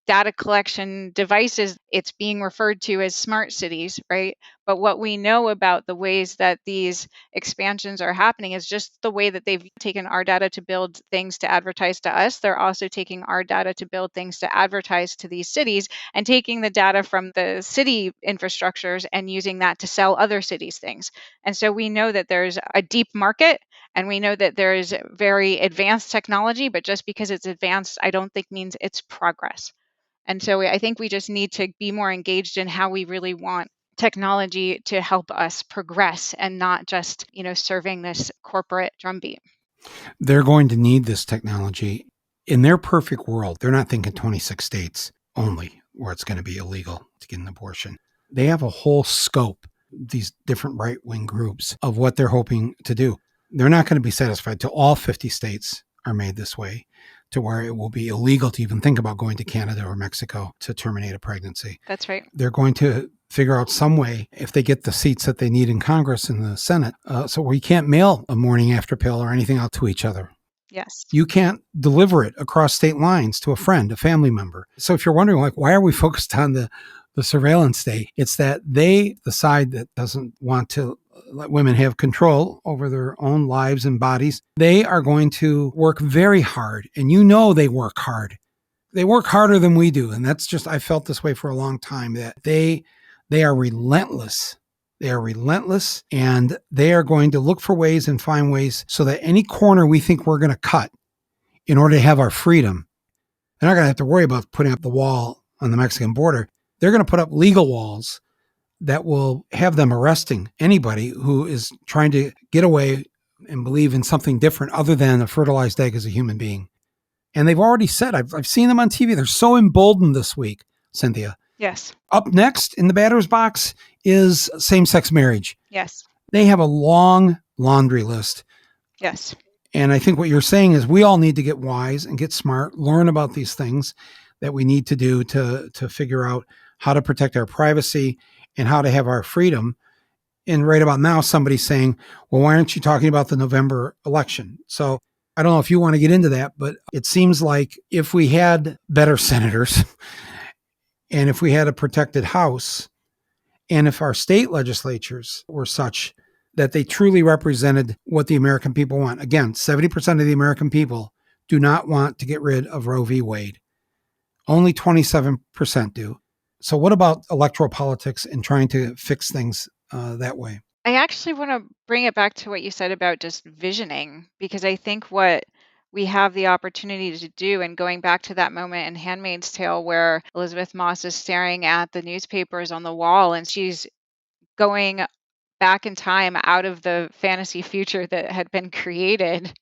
data collection devices. It's being referred to as smart cities, right? But what we know about the ways that these expansions are happening is just the way that they've taken our data to build things to advertise to us. They're also taking our data to build things to advertise to these cities, and taking the data from the city infrastructures and using that to sell other cities things. And so we know that there's a deep market, and we know that there is very advanced technology, but just because it's advanced, I don't think means it's progress. And so I think we just need to be more engaged in how we really want technology to help us progress, and not just, serving this corporate drumbeat. They're going to need this technology. In their perfect world, they're not thinking 26 states only where it's going to be illegal to get an abortion. They have a whole scope, these different right-wing groups, of what they're hoping to do. They're not going to be satisfied till all 50 states are made this way, to where it will be illegal to even think about going to Canada or Mexico to terminate a pregnancy. That's right. They're going to figure out some way, if they get the seats that they need in Congress and the Senate, so we can't mail a morning after pill or anything out to each other. Yes. You can't deliver it across state lines to a friend, a family member. So if you're wondering, why are we focused on the surveillance state? It's that the side that doesn't want to let women have control over their own lives and bodies, they are going to work very hard. And they work hard. They work harder than we do. And that's just, I felt this way for a long time, that they are relentless. They are relentless, and they are going to look for ways and find ways so that any corner we think we're going to cut in order to have our freedom, they're not going to have to worry about putting up the wall on the Mexican border. They're going to put up legal walls that will have them arresting anybody who is trying to get away and believe in something different other than a fertilized egg as a human being. And they've already said, I've seen them on TV. They're so emboldened this week, Cynthia. Yes. Up next in the batter's box is same-sex marriage. Yes. They have a long laundry list. Yes. And I think what you're saying is we all need to get wise and get smart, learn about these things that we need to do to figure out how to protect our privacy and how to have our freedom. And right about now, somebody's saying, well, why aren't you talking about the November election? So I don't know if you want to get into that, but it seems like if we had better senators and if we had a protected House, and if our state legislatures were such that they truly represented what the American people want. Again, 70% of the American people do not want to get rid of Roe v. Wade. Only 27% do. So what about electoral politics and trying to fix things that way? I actually want to bring it back to what you said about just visioning, because I think what we have the opportunity to do, and going back to that moment in Handmaid's Tale where Elizabeth Moss is staring at the newspapers on the wall, and she's going back in time out of the fantasy future that had been created,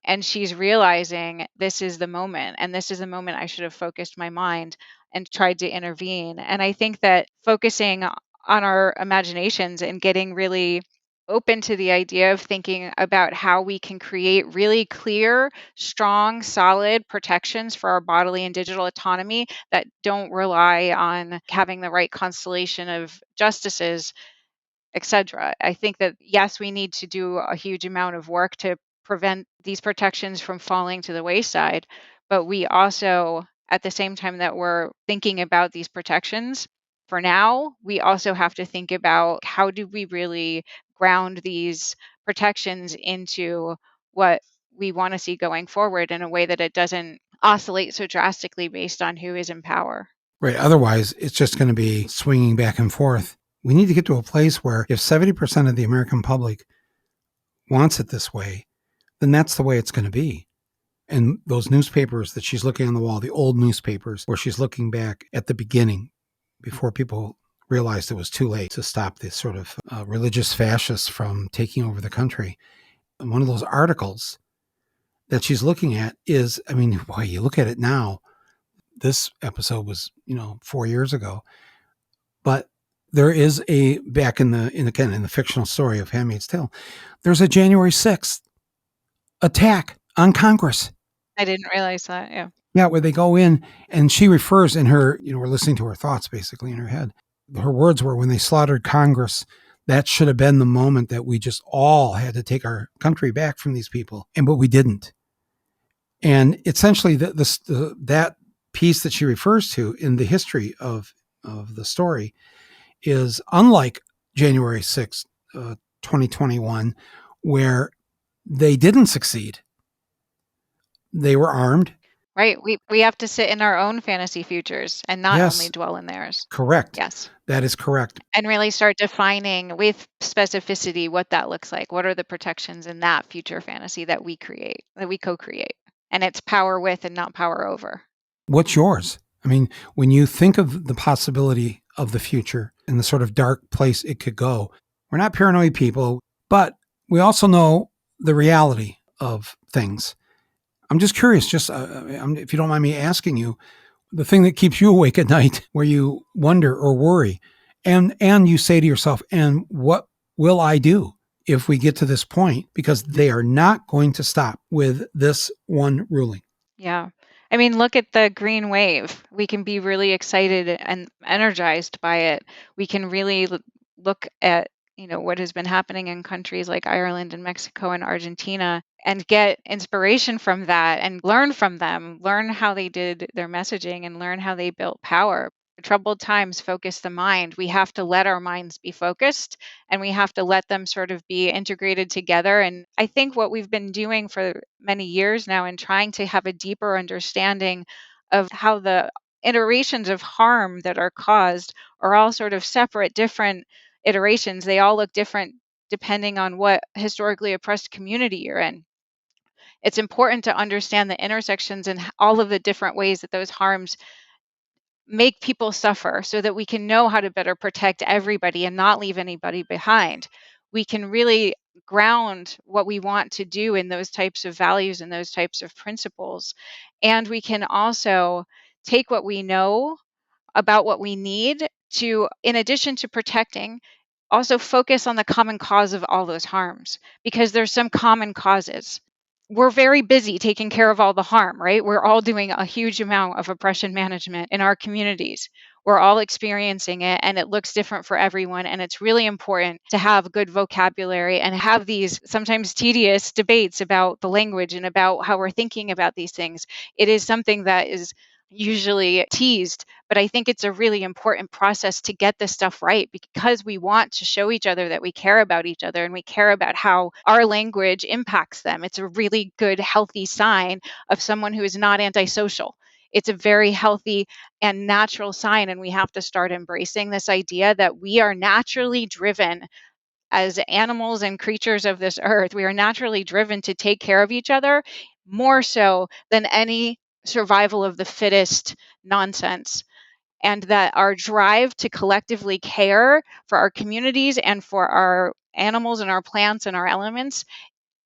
and she's realizing this is the moment, and this is the moment I should have focused my mind and tried to intervene. And I think that focusing on our imaginations and getting really open to the idea of thinking about how we can create really clear, strong, solid protections for our bodily and digital autonomy that don't rely on having the right constellation of justices, etc. I think that, yes, we need to do a huge amount of work to prevent these protections from falling to the wayside, but we also, at the same time that we're thinking about these protections, for now, we also have to think about how do we really ground these protections into what we want to see going forward in a way that it doesn't oscillate so drastically based on who is in power. Right. Otherwise, it's just going to be swinging back and forth. We need to get to a place where if 70% of the American public wants it this way, then that's the way it's going to be. And those newspapers that she's looking on the wall, the old newspapers, where she's looking back at the beginning before people realized it was too late to stop this sort of religious fascists from taking over the country. And one of those articles that she's looking at is, I mean, boy, you look at it now, this episode was, 4 years ago, but there is back in the fictional story of Handmaid's Tale, there's a January 6th attack on Congress. I didn't realize that. Yeah. Yeah, where they go in and she refers in her, we're listening to her thoughts basically in her head. Her words were, when they slaughtered Congress, that should have been the moment that we just all had to take our country back from these people. But we didn't. And essentially that piece that she refers to in the history of the story is unlike January 6th, 2021, where they didn't succeed. They were armed. Right. We have to sit in our own fantasy futures and not only dwell in theirs. Correct. Yes. That is correct. And really start defining with specificity what that looks like. What are the protections in that future fantasy that we create, that we co-create? And it's power with and not power over. What's yours? I mean, when you think of the possibility of the future and the sort of dark place it could go, we're not paranoid people, but we also know the reality of things. I'm just curious, if you don't mind me asking you, the thing that keeps you awake at night, where you wonder or worry, and you say to yourself, and what will I do if we get to this point? Because they are not going to stop with this one ruling. Yeah. I mean, look at the green wave. We can be really excited and energized by it. We can really look at, what has been happening in countries like Ireland and Mexico and Argentina and get inspiration from that and learn from them, learn how they did their messaging and learn how they built power. Troubled times focus the mind. We have to let our minds be focused and we have to let them sort of be integrated together. And I think what we've been doing for many years now and trying to have a deeper understanding of how the iterations of harm that are caused are all sort of separate, different iterations. They all look different depending on what historically oppressed community you're in. It's important to understand the intersections and all of the different ways that those harms make people suffer so that we can know how to better protect everybody and not leave anybody behind. We can really ground what we want to do in those types of values and those types of principles. And we can also take what we know about what we need to, in addition to protecting, also focus on the common cause of all those harms, because there's some common causes. We're very busy taking care of all the harm, right? We're all doing a huge amount of oppression management in our communities. We're all experiencing it and it looks different for everyone. And it's really important to have good vocabulary and have these sometimes tedious debates about the language and about how we're thinking about these things. It is something that is usually teased, but I think it's a really important process to get this stuff right, because we want to show each other that we care about each other and we care about how our language impacts them. It's a really good, healthy sign of someone who is not antisocial. It's a very healthy and natural sign, and we have to start embracing this idea that we are naturally driven as animals and creatures of this earth. We are naturally driven to take care of each other more so than any survival of the fittest nonsense. And that our drive to collectively care for our communities and for our animals and our plants and our elements,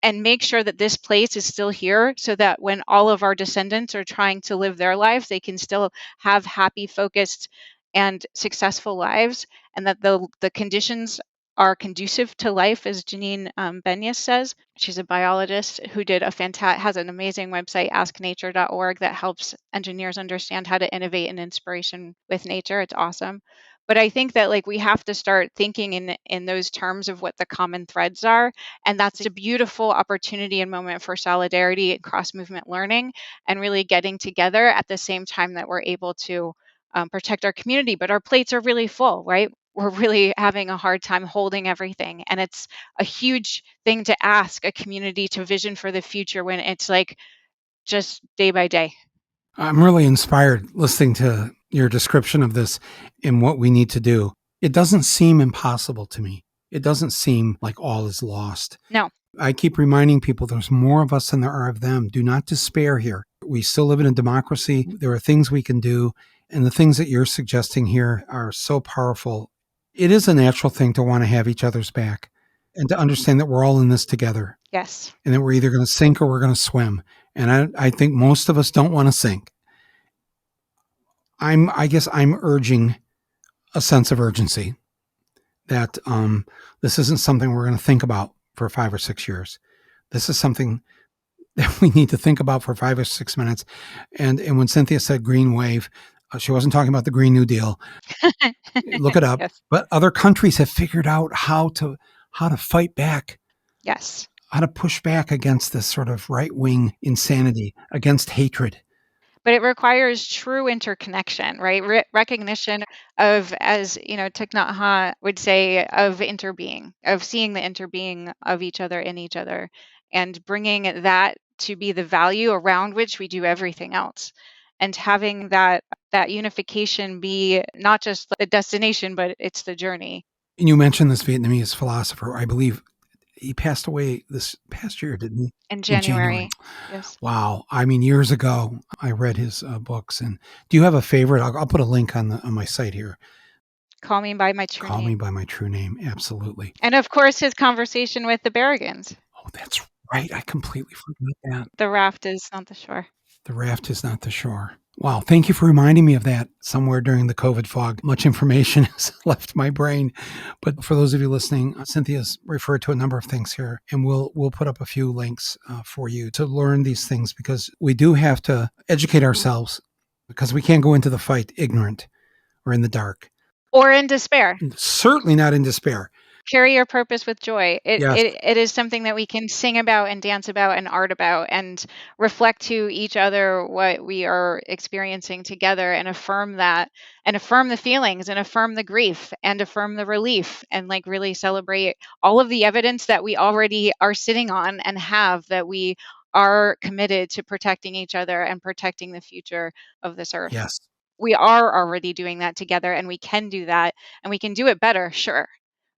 and make sure that this place is still here so that when all of our descendants are trying to live their lives, they can still have happy, focused, and successful lives, and that the conditions are conducive to life, as Janine Benyus says. She's a biologist who has an amazing website, asknature.org, that helps engineers understand how to innovate and inspiration with nature. It's awesome. But I think that we have to start thinking in those terms of what the common threads are. And that's a beautiful opportunity and moment for solidarity and cross-movement learning and really getting together at the same time that we're able to protect our community. But our plates are really full, right? We're really having a hard time holding everything. And it's a huge thing to ask a community to vision for the future when it's just day by day. I'm really inspired listening to your description of this and what we need to do. It doesn't seem impossible to me. It doesn't seem like all is lost. No. I keep reminding people there's more of us than there are of them. Do not despair here. We still live in a democracy. There are things we can do. And the things that you're suggesting here are so powerful. It is a natural thing to want to have each other's back. and to understand that we're all in this together. Yes. And that we're either going to sink or we're going to swim. And I think most of us don't want to sink. I guess I'm urging a sense of urgency that this isn't something we're going to think about for 5 or 6 years. This is something that we need to think about for 5 or 6 minutes. And when Cynthia said green wave, she wasn't talking about the Green New Deal. Look it up. Yes. But other countries have figured out how to fight back. Yes. How to push back against this sort of right-wing insanity, against hatred. But it requires true interconnection, right? Recognition of, as Thich Nhat Hanh would say, of interbeing, of seeing the interbeing of each other in each other, and bringing that to be the value around which we do everything else, and having that unification be not just the destination, but it's the journey. And you mentioned this Vietnamese philosopher. I believe he passed away this past year, didn't he? In January. Yes. Wow. I mean, years ago, I read his books. And do you have a favorite? I'll put a link on my site here. Call Me by My True Name. Call Me by My True Name. Absolutely. And of course, his conversation with the Berrigans. Oh, that's right. I completely forgot that. The raft is not the shore. The raft is not the shore. Wow. Thank you for reminding me of that somewhere during the COVID fog. Much information has left my brain. But for those of you listening, Cynthia's referred to a number of things here, and we'll put up a few links for you to learn these things, because we do have to educate ourselves, because we can't go into the fight ignorant or in the dark. Or in despair. Certainly not in despair. Carry your purpose with joy. Yes. It is something that we can sing about and dance about and art about, and reflect to each other what we are experiencing together, and affirm that, and affirm the feelings, and affirm the grief, and affirm the relief, and really celebrate all of the evidence that we already are sitting on and have, that we are committed to protecting each other and protecting the future of this earth. Yes. We are already doing that together, and we can do that, and we can do it better, sure.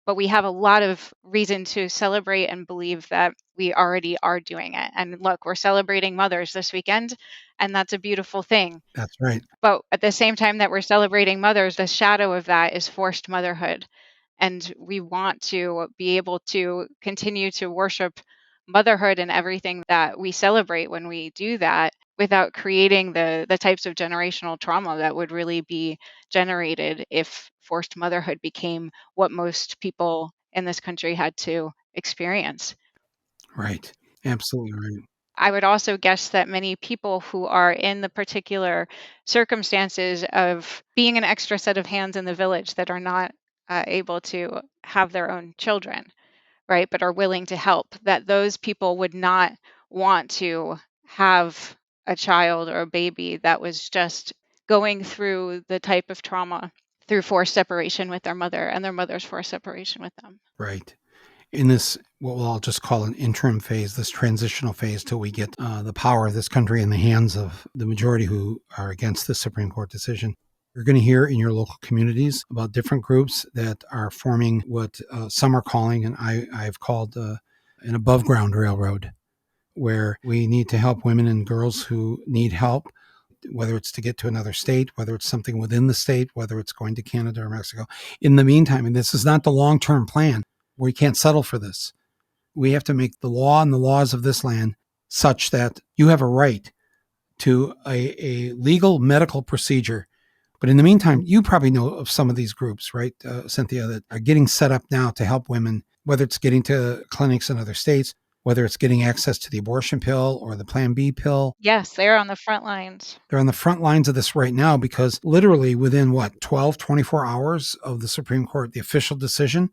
But we have a lot of reason to celebrate and believe that we already are doing it. And look, we're celebrating mothers this weekend, and that's a beautiful thing. That's right. But at the same time that we're celebrating mothers, the shadow of that is forced motherhood. And we want to be able to continue to worship motherhood and everything that we celebrate when we do that, without creating the types of generational trauma that would really be generated if forced motherhood became what most people in this country had to experience. Right. Absolutely right. I would also guess that many people who are in the particular circumstances of being an extra set of hands in the village, that are not able to have their own children, right, but are willing to help, that those people would not want to have a child or a baby that was just going through the type of trauma through forced separation with their mother, and their mother's forced separation with them. Right. In this, what we'll all just call an interim phase, this transitional phase, till we get the power of this country in the hands of the majority who are against the Supreme Court decision. You're going to hear in your local communities about different groups that are forming what some are calling, and I've called an above ground railroad, where we need to help women and girls who need help, whether it's to get to another state, whether it's something within the state, whether it's going to Canada or Mexico. In the meantime, and this is not the long-term plan, we can't settle for this. We have to make the law and the laws of this land such that you have a right to a legal medical procedure. But in the meantime, you probably know of some of these groups, right, Cynthia, that are getting set up now to help women, whether it's getting to clinics in other states, whether it's getting access to the abortion pill or the Plan B pill. Yes, they're on the front lines. They're on the front lines of this right now, because literally within 12, 24 hours of the Supreme Court, the official decision,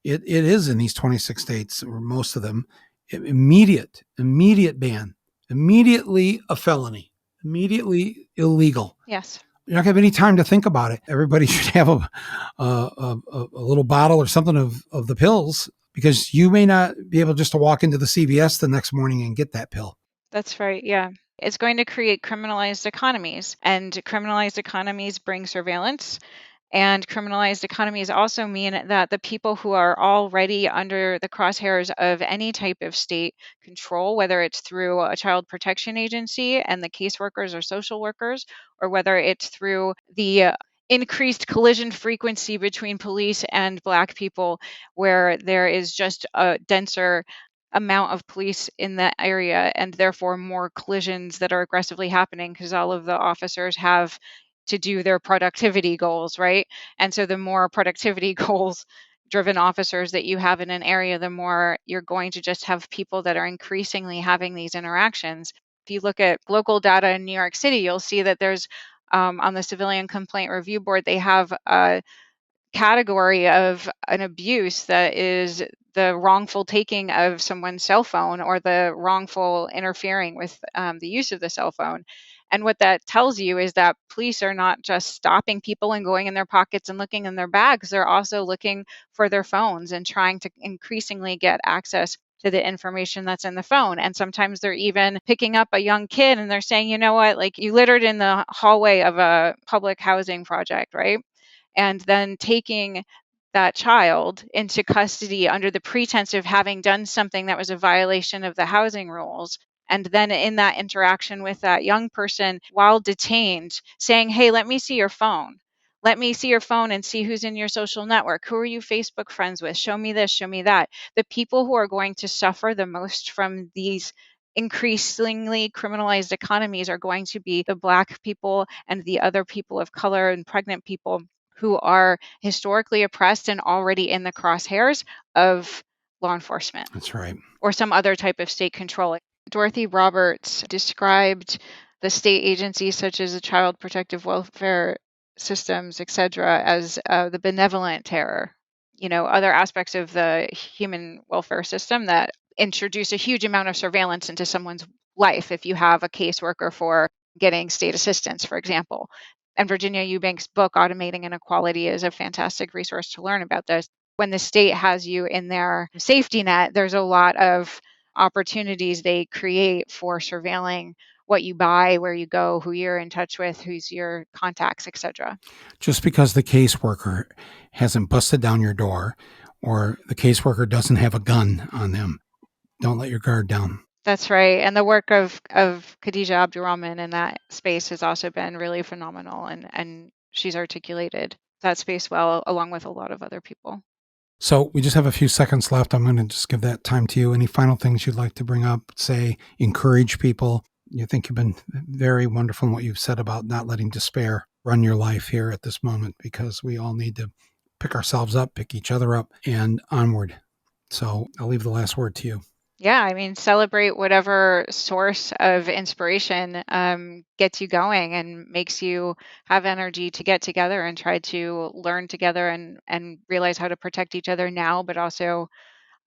it is in these 26 states, or most of them, immediate ban, immediately a felony, immediately illegal. Yes. You're not going to have any time to think about it. Everybody should have a little bottle or something of the pills, because you may not be able just to walk into the CVS the next morning and get that pill. That's right. Yeah. It's going to create criminalized economies, and criminalized economies bring surveillance. And criminalized economies also mean that the people who are already under the crosshairs of any type of state control, whether it's through a child protection agency and the caseworkers or social workers, or whether it's through the increased collision frequency between police and Black people, where there is just a denser amount of police in that area, and therefore more collisions that are aggressively happening because all of the officers have to do their productivity goals, right? And so the more productivity goals driven officers that you have in an area, the more you're going to just have people that are increasingly having these interactions. If you look at local data in New York City, you'll see that there's on the Civilian Complaint Review Board, they have a category of an abuse that is the wrongful taking of someone's cell phone or the wrongful interfering with the use of the cell phone. And what that tells you is that police are not just stopping people and going in their pockets and looking in their bags, they're also looking for their phones and trying to increasingly get access to the information that's in the phone. And sometimes they're even picking up a young kid and they're saying, you know what, like you littered in the hallway of a public housing project, right? And then taking that child into custody under the pretense of having done something that was a violation of the housing rules. And then in that interaction with that young person while detained, saying, hey, let me see your phone. Let me see your phone and see who's in your social network. Who are you Facebook friends with? Show me this, show me that. The people who are going to suffer the most from these increasingly criminalized economies are going to be the Black people and the other people of color and pregnant people who are historically oppressed and already in the crosshairs of law enforcement. That's right. Or some other type of state control. Dorothy Roberts described the state agencies such as the Child Protective Welfare Systems, etc., as the benevolent terror. You know, other aspects of the human welfare system that introduce a huge amount of surveillance into someone's life if you have a caseworker for getting state assistance, for example. And Virginia Eubank's book, Automating Inequality, is a fantastic resource to learn about this. When the state has you in their safety net, there's a lot of opportunities they create for surveilling what you buy, where you go, who you're in touch with, who's your contacts, etc. Just because the caseworker hasn't busted down your door or the caseworker doesn't have a gun on them, don't let your guard down. That's right. And the work of Khadija Abdurrahman in that space has also been really phenomenal. And she's articulated that space well, along with a lot of other people. So we just have a few seconds left. I'm going to just give that time to you. Any final things you'd like to bring up, say, encourage people? You think you've been very wonderful in what you've said about not letting despair run your life here at this moment, because we all need to pick ourselves up, pick each other up, and onward. So I'll leave the last word to you. Yeah, I mean, celebrate whatever source of inspiration gets you going and makes you have energy to get together and try to learn together and realize how to protect each other now, but also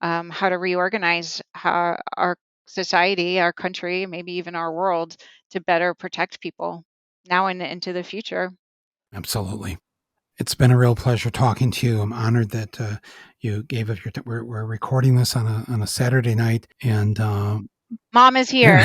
how to reorganize how our society, our country, maybe even our world to better protect people now and into the future. Absolutely. It's been a real pleasure talking to you. I'm honored that you gave up your we're recording this on a Saturday night, and Mom is here.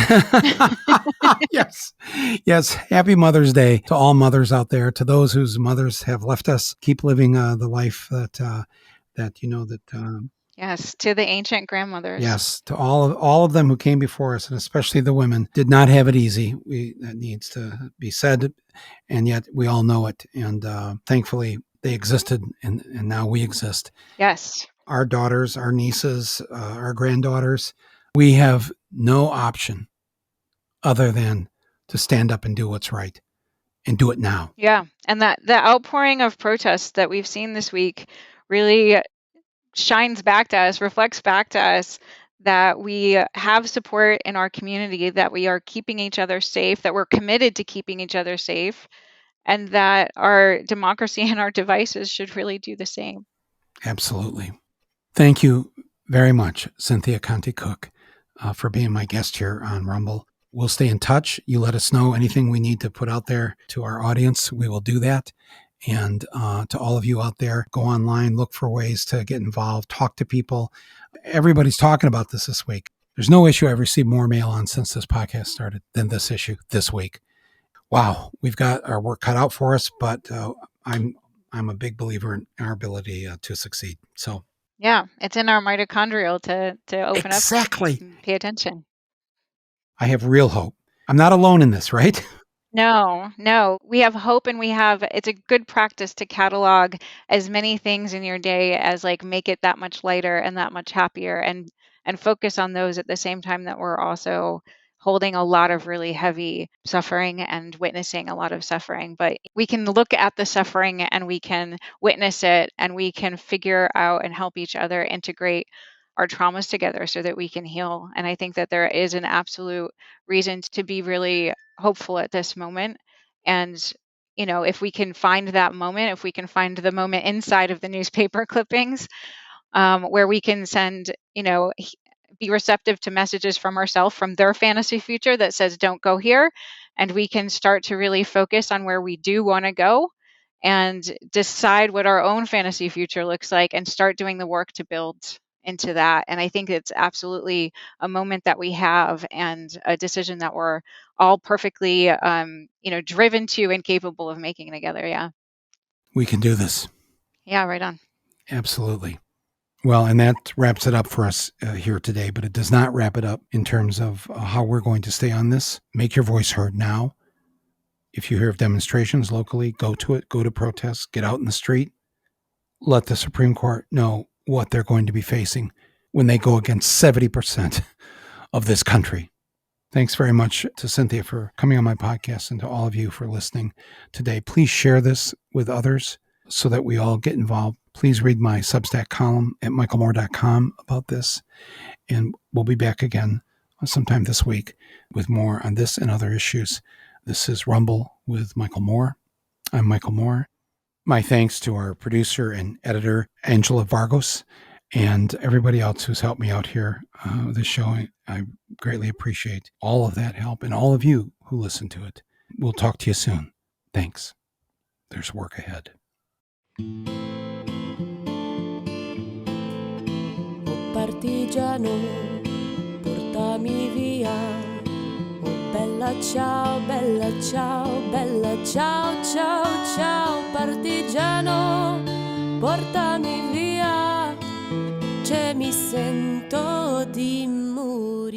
Yes. Happy Mother's Day to all mothers out there. To those whose mothers have left us, keep living the life that you know that. Yes, to the ancient grandmothers. Yes, to all of them who came before us, and especially the women, did not have it easy. That needs to be said, and yet we all know it. And thankfully, they existed, and now we exist. Yes. Our daughters, our nieces, our granddaughters, we have no option other than to stand up and do what's right, and do it now. Yeah, and that the outpouring of protests that we've seen this week really shines back to us, reflects back to us that we have support in our community, that we are keeping each other safe, that we're committed to keeping each other safe, and that our democracy and our devices should really do the same. Absolutely. Thank you very much, Cynthia Conti-Cook, for being my guest here on Rumble. We'll stay in touch. You let us know anything we need to put out there to our audience. We will do that. And to all of you out there, go online, look for ways to get involved, talk to people. Everybody's talking about this week. There's no issue I've received more mail on since this podcast started than this issue this week. Wow, we've got our work cut out for us, but I'm a big believer in our ability to succeed. So yeah, it's in our mitochondrial to open exactly. up and pay attention. I have real hope. I'm not alone in this, right? No. We have hope, and it's a good practice to catalog as many things in your day as like make it that much lighter and that much happier, and focus on those at the same time that we're also holding a lot of really heavy suffering and witnessing a lot of suffering. But we can look at the suffering and we can witness it, and we can figure out and help each other integrate our traumas together so that we can heal. And I think that there is an absolute reason to be really hopeful at this moment. And, if we can find that moment, if we can find the moment inside of the newspaper clippings, where we can send, be receptive to messages from ourselves, from their fantasy future that says, don't go here. And we can start to really focus on where we do want to go and decide what our own fantasy future looks like and start doing the work to build into that. And I think it's absolutely a moment that we have, and a decision that we're all perfectly, driven to and capable of making together. Yeah. We can do this. Yeah, right on. Absolutely. Well, and that wraps it up for us here today, but it does not wrap it up in terms of how we're going to stay on this. Make your voice heard now. If you hear of demonstrations locally, go to it, go to protests, get out in the street. Let the Supreme Court know what they're going to be facing when they go against 70% of this country. Thanks very much to Cynthia for coming on my podcast, and to all of you for listening today. Please share this with others so that we all get involved. Please read my Substack column at michaelmoore.com about this. And we'll be back again sometime this week with more on this and other issues. This is Rumble with Michael Moore. I'm Michael Moore. My thanks to our producer and editor, Angela Vargos, and everybody else who's helped me out here with this show. I greatly appreciate all of that help, and all of you who listen to it. We'll talk to you soon. Thanks. There's work ahead. Oh partigiano, portami via. Oh bella ciao, bella ciao, bella ciao, ciao, ciao. Partigiano, portami via. Che mi sento di morire.